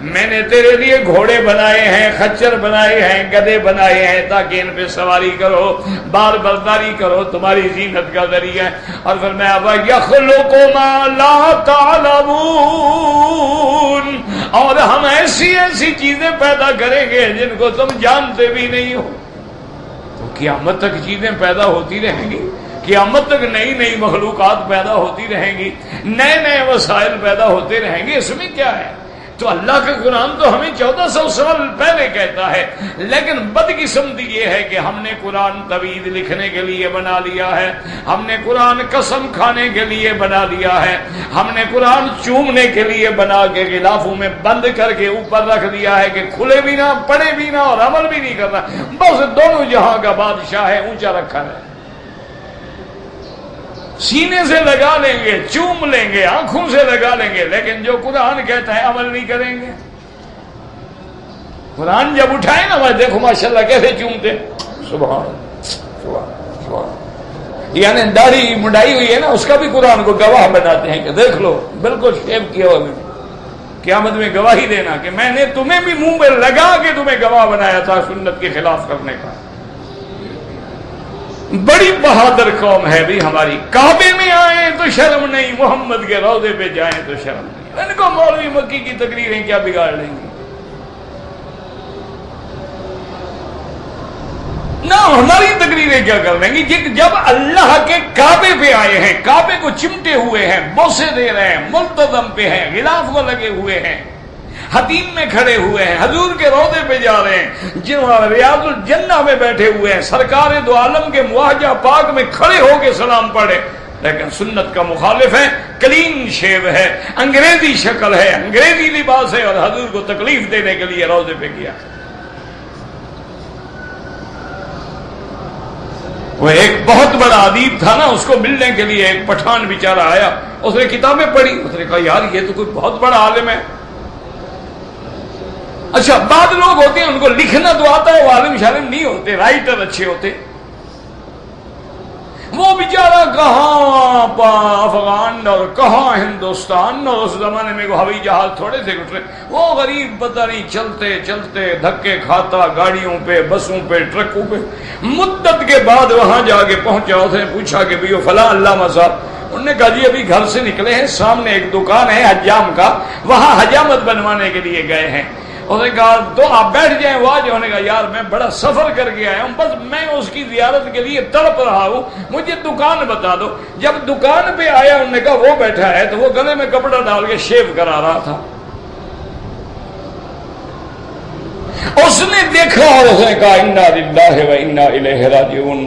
میں نے تیرے لیے گھوڑے بنائے ہیں، خچر بنائے ہیں، گدھے بنائے ہیں تاکہ ان پہ سواری کرو، بار برداری کرو، تمہاری زینت کا ذریعہ ہے۔ اور فرمایا وَيَخْلُقُ مَا لَا تَعْلَمُونَ، اور ہم ایسی ایسی چیزیں پیدا کریں گے جن کو تم جانتے بھی نہیں ہو۔ تو قیامت تک چیزیں پیدا ہوتی رہیں گی، قیامت تک نئی نئی مخلوقات پیدا ہوتی رہیں گی، نئے نئے وسائل پیدا ہوتے رہیں گے، اس میں کیا ہے؟ تو اللہ کا قرآن تو ہمیں 1400 سال پہلے کہتا ہے، لیکن بدقسمتی یہ ہے کہ ہم نے قرآن طویل لکھنے کے لیے بنا لیا ہے، ہم نے قرآن قسم کھانے کے لیے بنا لیا ہے، ہم نے قرآن چومنے کے لیے بنا کے غلافوں میں بند کر کے اوپر رکھ دیا ہے کہ کھلے بھی نہ، پڑھے بھی نہ اور عمل بھی نہیں کرنا، بس دونوں جہاں کا بادشاہ ہے، اونچا رکھا ہے، سینے سے لگا لیں گے، چوم لیں گے، آنکھوں سے لگا لیں گے، لیکن جو قرآن کہتا ہے عمل نہیں کریں گے۔ قرآن جب اٹھائے نا، دیکھو ماشاءاللہ کیسے چومتے، سبحان سبحان، یعنی داڑھی مڈائی ہوئی ہے نا، اس کا بھی قرآن کو گواہ بناتے ہیں کہ دیکھ لو بالکل شیو کیا ہوا، قیامت میں گواہی دینا کہ میں نے تمہیں بھی منہ میں لگا کے تمہیں گواہ بنایا تھا سنت کے خلاف کرنے کا۔ بڑی بہادر قوم ہے بھی ہماری، کعبے میں آئیں تو شرم نہیں، محمد کے روضے پہ جائیں تو شرم نہیں۔ ان کو مولوی مکی کی تقریریں کیا بگاڑ لیں گی؟ نہ ہماری تقریریں کیا کر لیں گی؟ جب اللہ کے کعبے پہ آئے ہیں، کعبے کو چمٹے ہوئے ہیں، بوسے دے رہے ہیں، ملتزم پہ ہیں، غلاف کو لگے ہوئے ہیں، حتیم میں کھڑے ہوئے ہیں، حضور کے روضے پہ جا رہے ہیں، جنہوں ریاض الجنہ میں بیٹھے ہوئے ہیں، سرکار دو عالم کے معاہدہ پاک میں کھڑے ہو کے سلام پڑھے، لیکن سنت کا مخالف ہے، کلین شیو ہے، انگریزی شکل ہے، انگریزی لباس ہے، اور حضور کو تکلیف دینے کے لیے روضے پہ گیا۔ وہ ایک بہت بڑا ادیب تھا نا، اس کو ملنے کے لیے ایک پٹھان بیچارہ آیا، اس نے کتابیں پڑھی، اس نے کہا یار یہ تو کوئی بہت بڑا عالم ہے۔ اچھا بعض لوگ ہوتے ہیں ان کو لکھنا تو آتا ہے، وہ عالم شالم نہیں ہوتے، رائٹر اچھے ہوتے، وہ بیچارہ کہاں افغان اور کہاں ہندوستان، اور اس زمانے میں وہ ہوائی جہاز تھوڑے سے گزرے، وہ غریب پتہ نہیں چلتے چلتے دھکے کھاتا گاڑیوں پہ، بسوں پہ، ٹرکوں پہ، مدت کے بعد وہاں جا کے پہنچا، اس نے پوچھا کہ بھئی فلاں علامہ صاحب انہوں نے کہا جی ابھی گھر سے نکلے ہیں، سامنے ایک دکان ہے حجام کا، وہاں حجامت بنوانے کے لیے گئے ہیں۔ اس نے کہا تو آپ بیٹھ جائیں، وہ آج نے کہا یار میں بڑا سفر کر کے آیا ہوں، بس میں اس کی زیارت کے لیے تڑپ رہا ہوں، مجھے دکان بتا دو۔ جب دکان پہ آیا انہوں نے کہا وہ بیٹھا ہے، تو وہ گلے میں کپڑا ڈال کے شیو کرا رہا تھا۔ اس نے دیکھا اور اس نے کہا انا للہ و انا الیہ راجعون،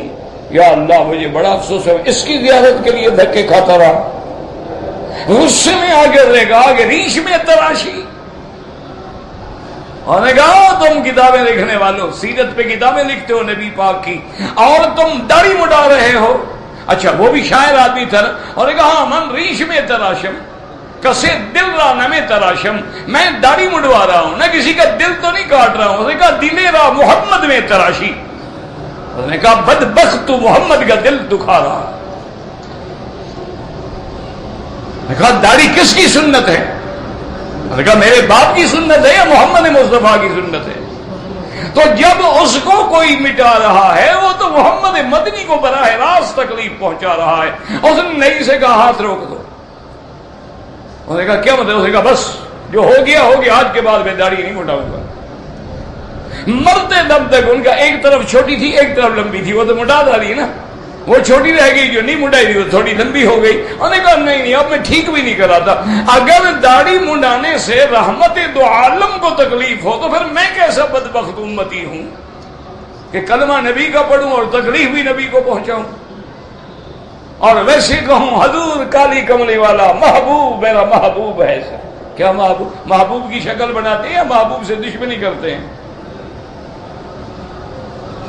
یا اللہ مجھے بڑا افسوس ہے، اس کی زیارت کے لیے دھکے کھاتا رہا۔ غصے میں آگے کہا کہ ریش میں تراشی، اور نے کہا تم کتابیں لکھنے والوں، سیرت پہ کتابیں لکھتے ہو نبی پاک کی، اور تم داڑھی مڈا رہے ہو۔ اچھا وہ بھی شاعر آدمی تھا، اور نے کہا من ریش میں تراشم کسے دل را نمے تراشم، میں داڑھی مڈوا رہا ہوں، نہ کسی کا دل تو نہیں کاٹ رہا ہوں۔ اس نے کہا دل را محمد میں تراشی، اس نے کہا بدبخت تو محمد کا دل دکھا رہا۔ نے کہا داڑھی کس کی سنت ہے؟ نے کہا میرے باپ کی سنت ہے یا محمد مصطفیٰ کی سنت ہے؟ تو جب اس کو کوئی مٹا رہا ہے وہ تو محمد مدنی کو براہ راست تکلیف پہنچا رہا ہے۔ اس نے نہیں سے کہا ہاتھ روک دو۔ اس نے کہا کیا مطلب؟ اس نے کہا بس جو ہو گیا ہو گیا، آج کے بعد میں داڑھی نہیں مٹاؤں گا۔ مرتے دم تک ان کا ایک طرف چھوٹی تھی ایک طرف لمبی تھی، وہ تو مٹا داڑھی نا، وہ چھوٹی رہ گئی، جو نہیں مڈائی تھی وہ تھوڑی لمبی ہو گئی۔ انہوں نے کہا نہیں اب میں ٹھیک بھی نہیں کراتا، اگر داڑھی منڈانے سے رحمت دو عالم کو تکلیف ہو تو پھر میں کیسا بدبخت امتی ہوں کہ کلمہ نبی کا پڑھوں اور تکلیف بھی نبی کو پہنچاؤں۔ اور ویسے کہوں حضور کالی کملی والا محبوب میرا محبوب ہے، کیا محبوب کی شکل بناتے ہیں یا محبوب سے دشمنی کرتے ہیں؟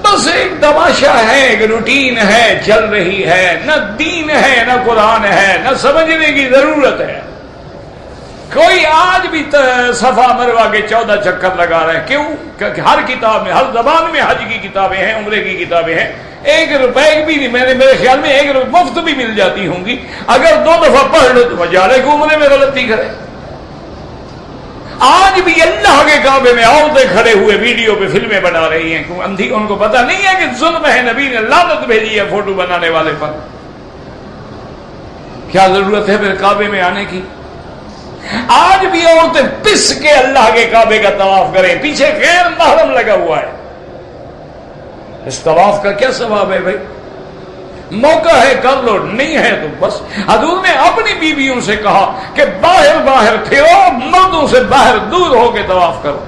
بس ایک تماشا ہے، ایک روٹین ہے چل رہی ہے، نہ دین ہے نہ قرآن ہے، نہ سمجھنے کی ضرورت ہے۔ کوئی آج بھی صفا مروا کے 14 چکر لگا رہے ہیں، کیوں؟ کہ ہر کتاب میں، ہر زبان میں حج کی کتابیں ہیں، عمرے کی کتابیں ہیں، 1 روپے بھی نہیں، میرے خیال میں 1 روپے مفت بھی مل جاتی ہوں گی، اگر 2 دفعہ پڑھ لو تو مجالے کو عمرے میں غلطی کرے۔ آج بھی اللہ کے کعبے میں عورتیں کھڑے ہوئے ویڈیو پہ فلمیں بنا رہی ہیں، کیوں؟ اندھی ان کو پتہ نہیں ہے کہ ظلم ہے، نبی نے لعنت بھیجی ہے فوٹو بنانے والے پر۔ کیا ضرورت ہے پھر کعبے میں آنے کی؟ آج بھی عورتیں پس کے اللہ کے کعبے کا طواف کریں، پیچھے غیر محرم لگا ہوا ہے، اس طواف کا کیا ثواب ہے بھائی؟ موقع ہے کر لو، نہیں ہے تو بس۔ حضور نے اپنی بیویوں سے کہا کہ باہر پھرو، مردوں سے باہر دور ہو کے طواف کرو،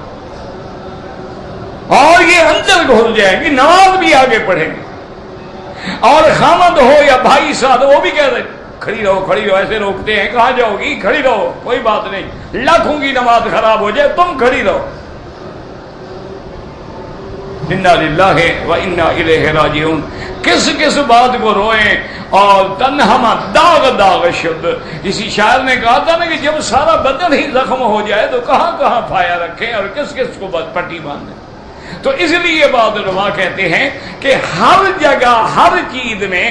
اور یہ اندر گھس جائیں گی، نماز بھی آگے پڑھیں گے۔ اور خامد ہو یا بھائی ساتھ، وہ بھی کہہ رہے کھڑی رہو، ایسے روکتے ہیں کہاں جاؤ گی؟ کھڑی رہو، کوئی بات نہیں، لاکھوں کی نماز خراب ہو جائے تم کھڑی رہو۔ انا للہ و انا الیہ راجعون۔ کس کس بات کو روئیں اور تنہما داغ شد۔ کسی شاعر نے کہا تھا نا کہ جب سارا بدن ہی زخم ہو جائے تو کہاں کہاں پھایا رکھیں اور کس کس کو پٹی باندھیں۔ تو اس لیے بعض علماء کہتے ہیں کہ ہر جگہ ہر چیز میں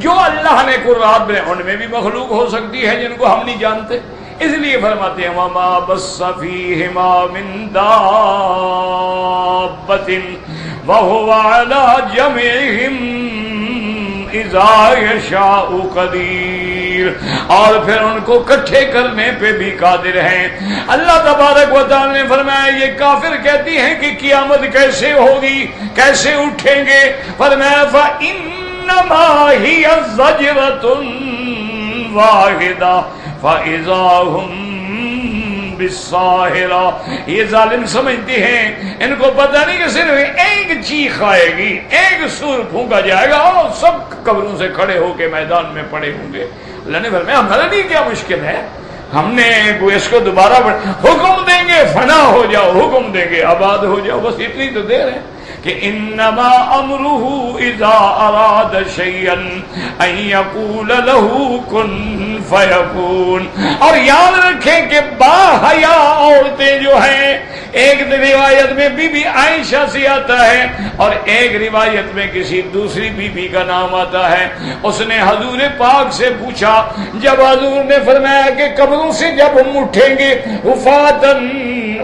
جو اللہ نے قرآن میں، ان میں بھی مخلوق ہو سکتی ہے جن کو ہم نہیں جانتے، اس لیے فرماتے ہیں وَمَا بَثَّ فِيهِمَا مِن دَابَّةٍ وَهُوَ عَلَى جَمْعِهِمْ اِذَا يَشَاءُ قَدِيرٌ، اور پھر ان کو اکٹھے کرنے پہ بھی قادر ہیں۔ اللہ تبارک و تعالی نے فرمایا یہ کافر کہتی ہیں کہ قیامت کیسے ہوگی، کیسے اٹھیں گے؟ فرمایا فَإِنَّمَا هِيَ زَجْرَةٌ وَاحِدَةٌ فَإِذَا هُمْ بِالسَّاهِرَةِ۔ یہ ظالم سمجھتے ہیں، ان کو پتہ نہیں کہ صرف ایک چیخ آئے گی، ایک سور پھونکا جائے گا اور سب قبروں سے کھڑے ہو کے میدان میں پڑے ہوں گے۔ اللہ نے فرمایا ہمارے لیے کیا مشکل ہے، ہم نے اس کو دوبارہ حکم دیں گے فنا ہو جاؤ، حکم دیں گے آباد ہو جاؤ، بس اتنی تو دیر ہے کہ انما امرہ اذا اراد شیئا ان یقول له کن فیکون۔ اور یاد رکھیں کہ باحیا عورتیں جو ہیں، ایک روایت میں بی بی عائشہ سے آتا ہے اور ایک روایت میں کسی دوسری بی بی کا نام آتا ہے، اس نے حضور پاک سے پوچھا، جب حضور نے فرمایا کہ قبروں سے جب ہم اٹھیں گے وفاتن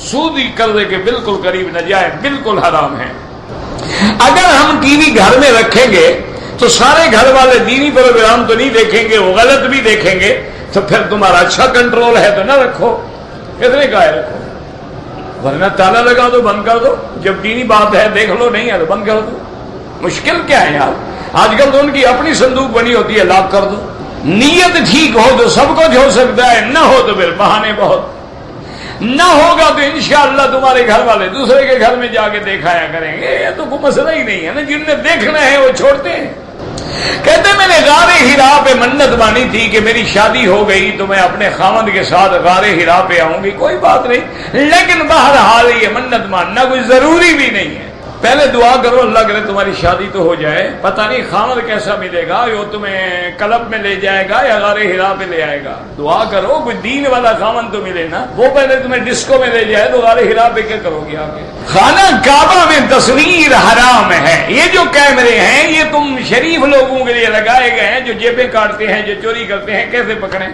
سودی قرضے کے بالکل قریب نہ جائے، بالکل حرام ہے۔ اگر ہم ٹی وی گھر میں رکھیں گے تو سارے گھر والے دینی پروگرام تو نہیں دیکھیں گے، وہ غلط بھی دیکھیں گے، تو پھر تمہارا اچھا کنٹرول ہے تو نہ رکھو، کتنے کا ہے رکھو، ورنہ تالا لگا دو، بند کر دو، جب دینی بات ہے دیکھ لو، نہیں ہے تو بند کر دو۔ مشکل کیا ہے یار، آج کل تو ان کی اپنی صندوق بنی ہوتی ہے، لاک کر دو۔ نیت ٹھیک ہو تو سب کچھ ہو سکتا ہے، نہ ہو تو پھر بہانے بہت، نہ ہوگا تو انشاءاللہ تمہارے گھر والے دوسرے کے گھر میں جا کے دیکھایا کریں گے، یہ تو کوئی مسئلہ ہی نہیں ہے نا، جن نے دیکھنا ہے وہ چھوڑتے ہیں۔ کہتے میں نے غار ہرا پہ منت مانی تھی کہ میری شادی ہو گئی تو میں اپنے خاوند کے ساتھ غار ہرا پہ آؤں گی، کوئی بات نہیں، لیکن بہرحال یہ منت ماننا کوئی ضروری بھی نہیں ہے۔ پہلے دعا کرو اللہ کرے تمہاری شادی تو ہو جائے، پتہ نہیں خاوند کیسا ملے گا، وہ تمہیں کلب میں لے جائے گا یا غار ہرا پہ لے آئے گا۔ دعا کرو کوئی دین والا خاوند تو ملے نا، وہ پہلے تمہیں ڈسکو میں لے جائے تو غار ہرا پہ کیا کرو گے آگے؟ خانہ کعبہ میں تصویر حرام ہے، یہ جو کیمرے ہیں یہ تم شریف لوگوں کے لیے لگائے گئے ہیں جو جیبیں کاٹتے ہیں، جو چوری کرتے ہیں، کیسے پکڑیں؟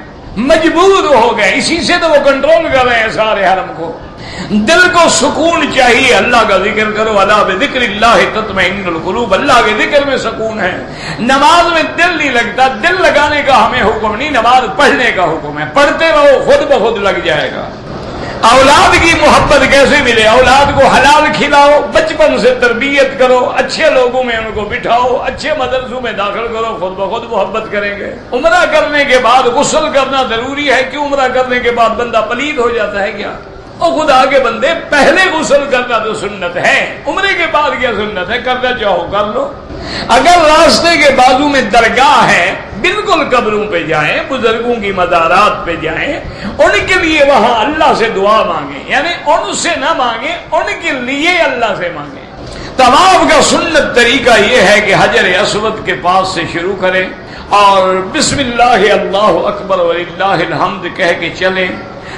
مجبور ہو گئے، اسی سے تو وہ کنٹرول کر رہے ہیں سارے حرم کو۔ دل کو سکون چاہیے، اللہ کا ذکر کرو، الا بذکر اللہ تطمئن القلوب، اللہ کے ذکر میں سکون ہے۔ نماز میں دل نہیں لگتا، دل لگانے کا ہمیں حکم نہیں، نماز پڑھنے کا حکم ہے، پڑھتے رہو، خود بخود لگ جائے گا۔ اولاد کی محبت کیسے ملے؟ اولاد کو حلال کھلاؤ، بچپن سے تربیت کرو، اچھے لوگوں میں ان کو بٹھاؤ، اچھے مدرسوں میں داخل کرو، خود بخود محبت کریں گے۔ عمرہ کرنے کے بعد غسل کرنا ضروری ہے، کیوں عمرہ کرنے کے بعد بندہ پلید ہو جاتا ہے کیا؟ اور خدا کے بندے پہلے غسل کرنا تو سنت ہے، عمرے کے بعد کیا سنت ہے؟ کرنا چاہو کر لو۔ اگر راستے کے بازو میں درگاہ ہے، بالکل قبروں پہ جائیں، بزرگوں کی مزارات پہ جائیں، ان کے لیے وہاں اللہ سے دعا مانگیں، یعنی ان سے نہ مانگیں، ان کے لیے اللہ سے مانگیں۔ طواف کا سنت طریقہ یہ ہے کہ حجر اسود کے پاس سے شروع کریں اور بسم اللہ اللہ اکبر وللہ الحمد کہہ کے چلیں،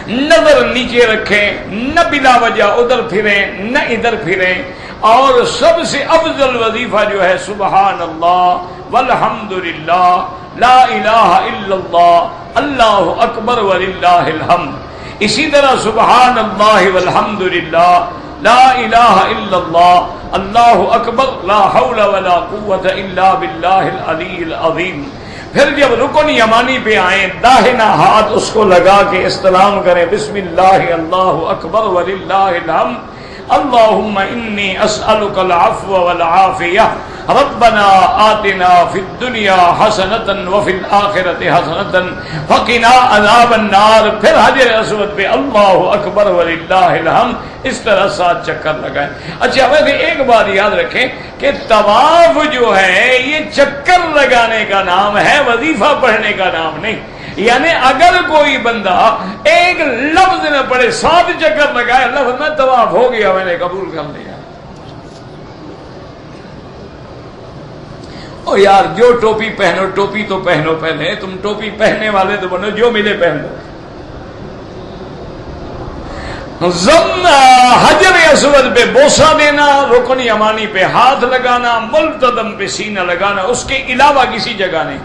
نظر نیچے رکھیں، نہ بلا وجہ ادھر پھریں نہ ادھر پھریں، اور سب سے افضل وظیفہ جو ہے سبحان اللہ والحمد للہ لا الہ الا اللہ اللہ اکبر وللہ الحمد۔ اسی طرح سبحان اللہ والحمد للہ لا الہ الا اللہ اللہ اکبر لا حول ولا قوت الا باللہ العلی العظیم۔ پھر جب رکن یمانی پہ آئیں، داہنا ہاتھ اس کو لگا کے استلام کریں، بسم اللہ اللہ اکبر وللہ الحمد، اللہم انی اسألک العفو والعافیہ، ربنا آتنا فی الدنیا حسنتا وفی الآخرۃ حسنتا وقنا عذاب النار۔ پھر حجر اسود پہ اللہ اکبر وللہ الحمد، اس طرح 7 چکر لگائیں۔ اچھا ویسے ایک بات یاد رکھیں کہ طواف جو ہے یہ چکر لگانے کا نام ہے، وظیفہ پڑھنے کا نام نہیں۔ یعنی اگر کوئی بندہ ایک لفظ نہ پڑھے 7 چکر لگائے، اللہ فرماتا طواف ہو گیا، میں نے قبول کر لیا۔ او یار جو ٹوپی پہنو، ٹوپی تو پہنو، پہلے تم ٹوپی پہننے والے تو بنو، جو ملے پہن لو۔ حجر اسود پہ بوسہ دینا، رکن یمانی پہ ہاتھ لگانا، ملتزم پہ سینہ لگانا، اس کے علاوہ کسی جگہ نہیں۔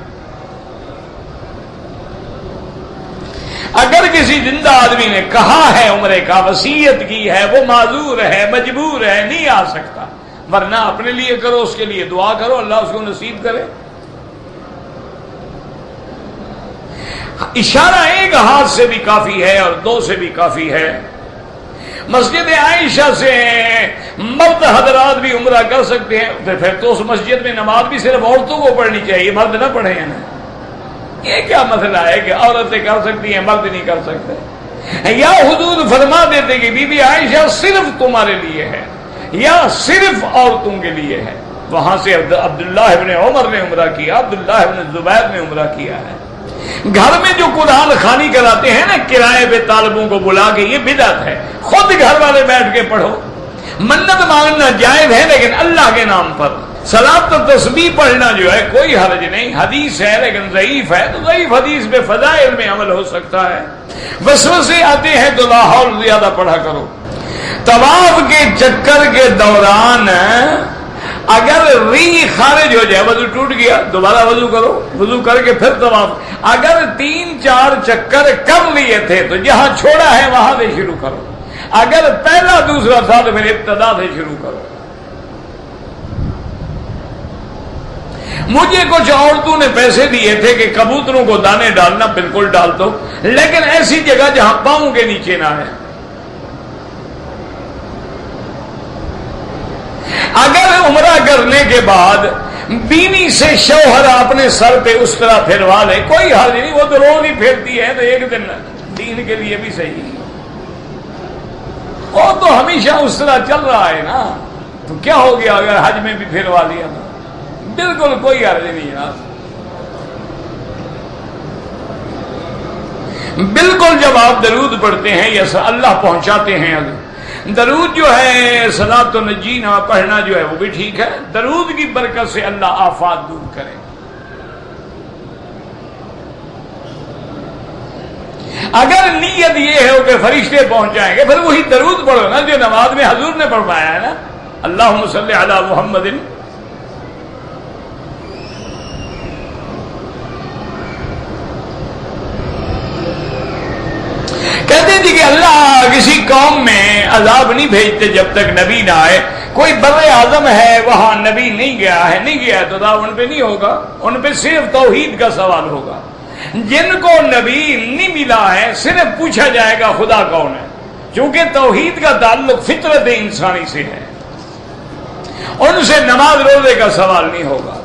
اگر کسی زندہ آدمی نے کہا ہے عمرے کا، وصیت کی ہے، وہ معذور ہے، مجبور ہے، نہیں آ سکتا، ورنہ اپنے لیے کرو، اس کے لیے دعا کرو، اللہ اس کو نصیب کرے۔ اشارہ ایک ہاتھ سے بھی کافی ہے اور 2 سے بھی کافی ہے۔ مسجد عائشہ سے مرد حضرات بھی عمرہ کر سکتے ہیں، پھر تو اس مسجد میں نماز بھی صرف عورتوں کو پڑھنی چاہیے، مرد نہ پڑھیں نا۔ یہ کیا مسئلہ ہے کہ عورتیں کر سکتی ہیں مرد نہیں کر سکتے؟ یا حدود فرما دیتے کہ بی بی عائشہ صرف تمہارے لیے ہے یا صرف عورتوں کے لیے ہے۔ وہاں سے عبداللہ ابن عمر نے عمرہ کیا، عبداللہ ابن زبیر نے عمرہ کیا ہے۔ گھر میں جو قرآن خوانی کراتے ہیں نا کرائے پہ طالبوں کو بلا کے، یہ بدعت ہے۔ خود گھر والے بیٹھ کے پڑھو۔ منت مانگنا جائز ہے لیکن اللہ کے نام پر۔ صلاۃ و تسبیح پڑھنا جو ہے کوئی حرج نہیں، حدیث ہے لیکن ضعیف ہے، تو ضعیف حدیث پہ فضائل میں عمل ہو سکتا ہے۔ وسوسے آتے ہیں تو لا حول زیادہ پڑھا کرو۔ طواف کے چکر کے دوران اگر ری خارج ہو جائے، وضو ٹوٹ گیا، دوبارہ وضو کرو، وضو کر کے پھر طواف۔ اگر 3-4 چکر کر لیے تھے تو جہاں چھوڑا ہے وہاں سے شروع کرو۔ اگر پہلا دوسرا تھا تو پھر ابتدا سے شروع کرو. مجھے کچھ عورتوں نے پیسے دیے تھے کہ کبوتروں کو دانے ڈالنا، بالکل ڈال دو، لیکن ایسی جگہ جہاں پاؤں کے نیچے نہ ہے. اگر عمرہ کرنے کے بعد بینی سے شوہر اپنے سر پہ اس طرح پھروا لے کوئی حل نہیں، وہ تو روز ہی پھرتی ہے تو ایک دن دین کے لیے بھی صحیح. وہ تو ہمیشہ اس طرح چل رہا ہے نا، تو کیا ہو گیا اگر حج میں بھی پھروا لیا تو بالکل کوئی حرج نہیں ہے. بالکل جب آپ درود پڑھتے ہیں یا اللہ پہنچاتے ہیں، درود جو ہے صلاۃ النجینا پڑھنا جو ہے وہ بھی ٹھیک ہے. درود کی برکت سے اللہ آفات دور کرے. اگر نیت یہ ہو کہ فرشتے پہنچ جائیں گے، پھر وہی درود پڑھو نا جو نماز میں حضور نے پڑھوایا ہے نا، اللہم صلی علی محمد. کہتے ہیں کہ اللہ کسی قوم میں عذاب نہیں بھیجتے جب تک نبی نہ آئے. کوئی بر اعظم ہے وہاں نبی نہیں گیا ہے تو عذاب ان پہ نہیں ہوگا، ان پہ صرف توحید کا سوال ہوگا. جن کو نبی نہیں ملا ہے صرف پوچھا جائے گا خدا کون ہے، چونکہ توحید کا تعلق فطرت انسانی سے ہے. ان سے نماز روزے کا سوال نہیں ہوگا.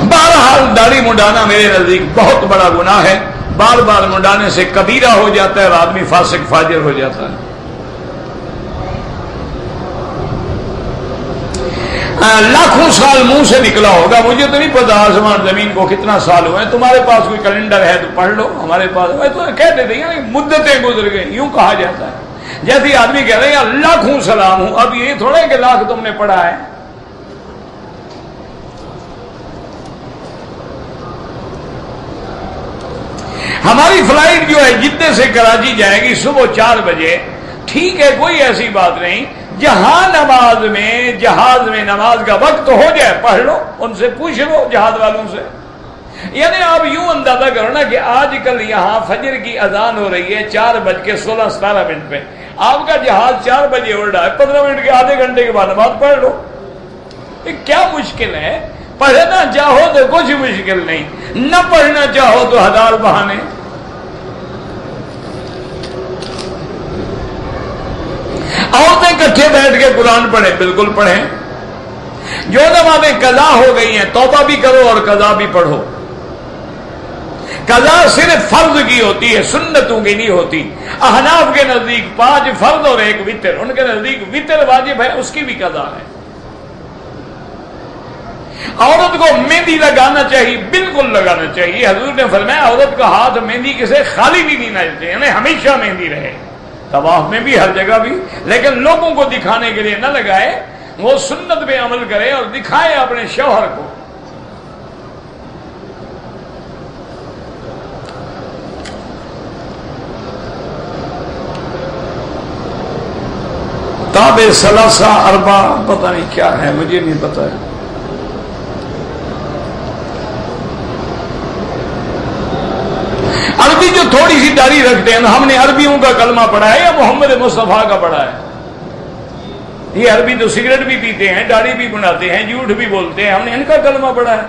بہرحال داڑھی منڈانا میرے نزدیک بہت بڑا گناہ ہے. بار بار منڈانے سے کبیرہ ہو جاتا ہے اور آدمی فاسق فاجر ہو جاتا ہے. لاکھوں سال منہ سے نکلا ہوگا، مجھے تو نہیں پتا آسمان زمین کو کتنا سال ہوئے. تمہارے پاس کوئی کیلنڈر ہے تو پڑھ لو، ہمارے پاس تو کہہ دیتے ہیں مدتیں گزر گئی، یوں کہا جاتا ہے. جیسے آدمی کہہ رہے ہیں لاکھوں سلام ہوں، اب یہ تھوڑا ہے کہ لاکھ تم نے پڑھا ہے. ہماری فلائٹ جو ہے جدہ سے کراچی جائے گی صبح 4 بجے. ٹھیک ہے، کوئی ایسی بات نہیں. جہاں نماز میں جہاز میں نماز کا وقت ہو جائے پڑھ لو، ان سے پوچھ لو جہاز والوں سے. یعنی آپ یوں اندازہ کرو نا کہ آج کل یہاں فجر کی اذان ہو رہی ہے 4:16-17 پہ، آپ کا جہاز 4 بجے اڑ رہا ہے، 15 منٹ کے آدھے گھنٹے کے بعد نماز پڑھ لو. یہ کیا مشکل ہے؟ پڑھنا چاہو تو کچھ مشکل نہیں، نہ پڑھنا چاہو تو 1000 بہانے. عورتیں کٹھے بیٹھ کے قرآن پڑھیں، بالکل پڑھیں. جو نمازیں قضا ہو گئی ہیں توبہ بھی کرو اور قضا بھی پڑھو. قضا صرف فرض کی ہوتی ہے، سنتوں کی نہیں ہوتی. احناف کے نزدیک 5 فرض اور 1 وتر، ان کے نزدیک وتر واجب ہے، اس کی بھی قضا ہے. عورت کو مہندی لگانا چاہیے، بالکل لگانا چاہیے. حضور نے فرمایا عورت کا ہاتھ مہندی کسے خالی بھی نہیں رہنا چاہیے، یعنی ہمیشہ مہندی رہے، طواف میں بھی ہر جگہ بھی. لیکن لوگوں کو دکھانے کے لیے نہ لگائے، وہ سنت پہ عمل کرے اور دکھائے اپنے شوہر کو. تاب ثلاثہ اربع پتہ نہیں کیا ہے، مجھے نہیں پتا ہے. عربی جو تھوڑی سی داڑھی رکھتے ہیں، ہم نے عربیوں کا کلمہ پڑھا ہے یا محمد مصطفیٰ کا پڑھا ہے؟ یہ عربی تو سگریٹ بھی پیتے ہیں، داڑھی بھی بناتے ہیں، جھوٹ بھی بولتے ہیں، ہم نے ان کا کلمہ پڑھا ہے.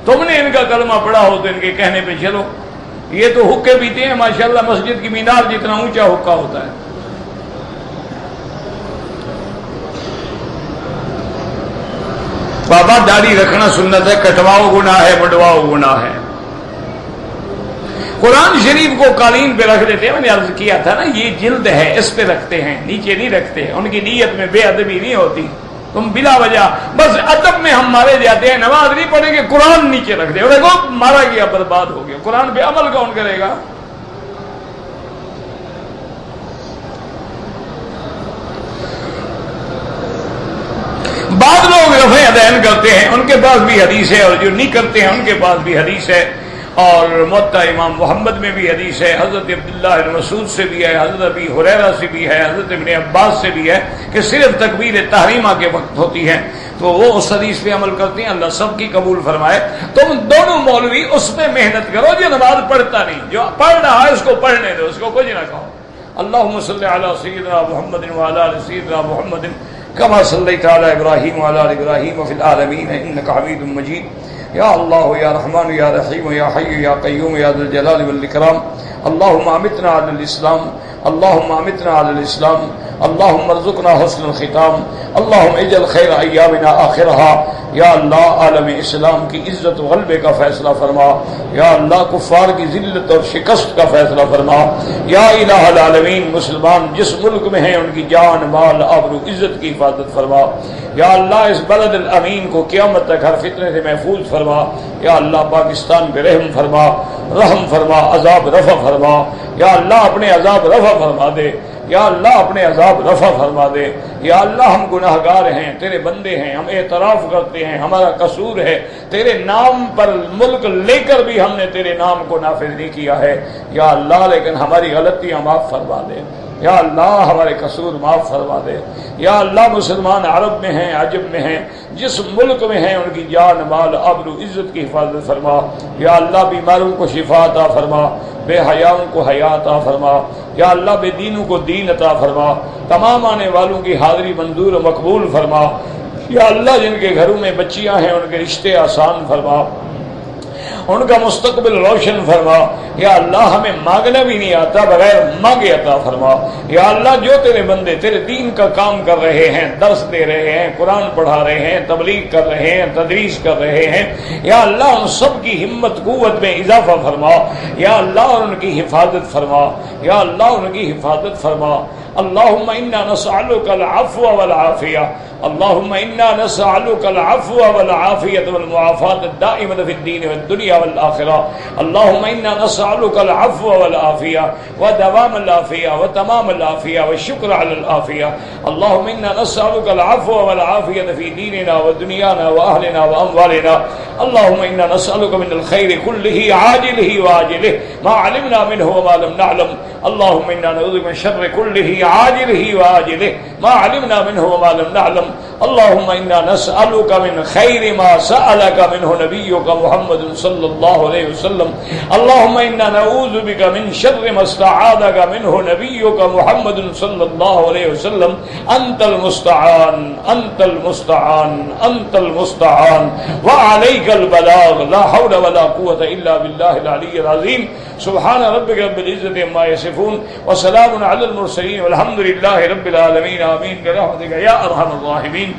تم نے ان کا کلمہ پڑھا ہو تو ان کے کہنے پہ چلو. یہ تو حقے پیتے ہیں، ماشاءاللہ مسجد کی مینار جتنا اونچا حقہ ہوتا ہے. بابا داڑھی رکھنا سنت ہے، کٹواؤ گناہ ہے، مڈواؤ گناہ ہے. قرآن شریف کو قالین پہ رکھ دیتے ہیں. میں نے عرض کیا تھا نا یہ جلد ہے، اس پہ رکھتے ہیں، نیچے نہیں رکھتے. ان کی نیت میں بے ادبی نہیں ہوتی. تم بلا وجہ بس ادب میں ہم مارے جاتے ہیں، نماز نہیں پڑھیں گے قرآن نیچے رکھ دے اور دیکھو مارا گیا، برباد ہو گیا. قرآن پہ عمل کون کرے گا؟ بعض لوگ رفع یدین کرتے ہیں، ان کے پاس بھی حدیث ہے، اور جو نہیں کرتے ہیں ان کے پاس بھی حدیث ہے. اور موطا امام محمد میں بھی حدیث ہے، حضرت عبداللہ بن مسعود سے بھی ہے، حضرت ابی ہریرہ سے بھی ہے، حضرت ابن عباس سے بھی ہے کہ صرف تکبیر تحریمہ کے وقت ہوتی ہے، تو وہ اس حدیث پہ عمل کرتے ہیں۔ اللہ سب کی قبول فرمائے۔ تم دونوں مولوی اس میں محنت کرو جو نماز پڑھتا نہیں، جو پڑھ رہا ہے اس کو پڑھنے دو، اس کو کچھ نہ کہو۔ اللہم صلی علی سیدنا محمد وعلی آل سیدنا محمد کما صلیت علی ابراہیم وعلی آل ابراہیم فی العالمین انک حمید مجید۔ یا اللہ یا رحمان یا رحیم یا حی یا قیوم یا ذی الجلال والاکرام، اللہم امتنا علی الاسلام، اللہم امتنا علی الاسلام، اللہم ارزقنا حسن الختام، اللہم اجعل خیر ایامنا آخرہا۔ یا اللہ عالم اسلام کی عزت و غلبے کا فیصلہ فرما، یا اللہ کفار کی ذلت اور شکست کا فیصلہ فرما، یا الہ العالمین مسلمان جس ملک میں ہیں ان کی جان مال آبرو عزت کی حفاظت فرما، یا اللہ اس بلد الامین کو قیامت تک ہر فتنے سے محفوظ فرما، یا اللہ پاکستان پہ رحم فرما، عذاب رفع فرما، یا اللہ اپنے عذاب رفع فرما دے، یا اللہ اپنے عذاب رفع فرما دے، یا اللہ ہم گناہ گار ہیں، تیرے بندے ہیں، ہم اعتراف کرتے ہیں ہمارا قصور ہے، تیرے نام پر ملک لے کر بھی ہم نے تیرے نام کو نافذ نہیں کیا ہے، یا اللہ لیکن ہماری غلطیاں معاف فرما دے، یا اللہ ہمارے قصور معاف فرما دے، یا اللہ مسلمان عرب میں ہیں عجم میں ہیں جس ملک میں ہیں ان کی جان مال آبرو عزت کی حفاظت فرما، یا اللہ بیماروں کو شفا عطا فرما، بے حیاؤں کو حیا عطا فرما، یا اللہ بے دینوں کو دین عطا فرما، تمام آنے والوں کی حاضری منظور و مقبول فرما، یا اللہ جن کے گھروں میں بچیاں ہیں ان کے رشتے آسان فرما، ان کا مستقبل روشن فرما، یا اللہ ہمیں مانگنا بھی نہیں آتا بغیر مانگے عطا فرما، یا اللہ جو تیرے بندے تیرے دین کا کام کر رہے ہیں، درس دے رہے ہیں، قرآن پڑھا رہے ہیں، تبلیغ کر رہے ہیں، تدریس کر رہے ہیں، یا اللہ ان سب کی ہمت قوت میں اضافہ فرما، یا اللہ اور ان کی حفاظت فرما، یا اللہ ان کی حفاظت فرما۔ اللہم انا نسألک العفو والعافیہ، اللہم انا نسألک العفو والعافیہ والمعافاة الدائمة فی الدین والدنیا والآخرہ، اللہم انا نسألک العفو والعافیہ ودوام العافیہ وتمام العافیہ والشکر علی العافیہ، اللہم انا نسألک العفو والعافیہ فی دیننا ودنیانا واہلنا واموالنا، اللہم انا نسألک من الخیر کلہ عاجلہ وآجلہ ما علمنا منہ وما لم نعلم، اللہم انا نعوذ من شر کلہ عاجلہ وآجلہ ما علمنا منہ وما لم نعلم، اللہم انا نسألک من خیر ما سألک منہ نبیک محمد صلی اللہ علیہ وسلم، اللہم انا نعوذ بک من شر ما استعاذک منہ نبیک محمد صلی اللہ علیہ وسلم، انت المستعان انت المستعان انت المستعان وعلیک البلاغ، لا حول ولا قوة الا باللہ العلی العظیم، سبحان ربک رب العزت عما یصفون وسلام علی المرسلین والحمد للہ رب العالمین، آمین برحمتک یا ارحم الراحمین۔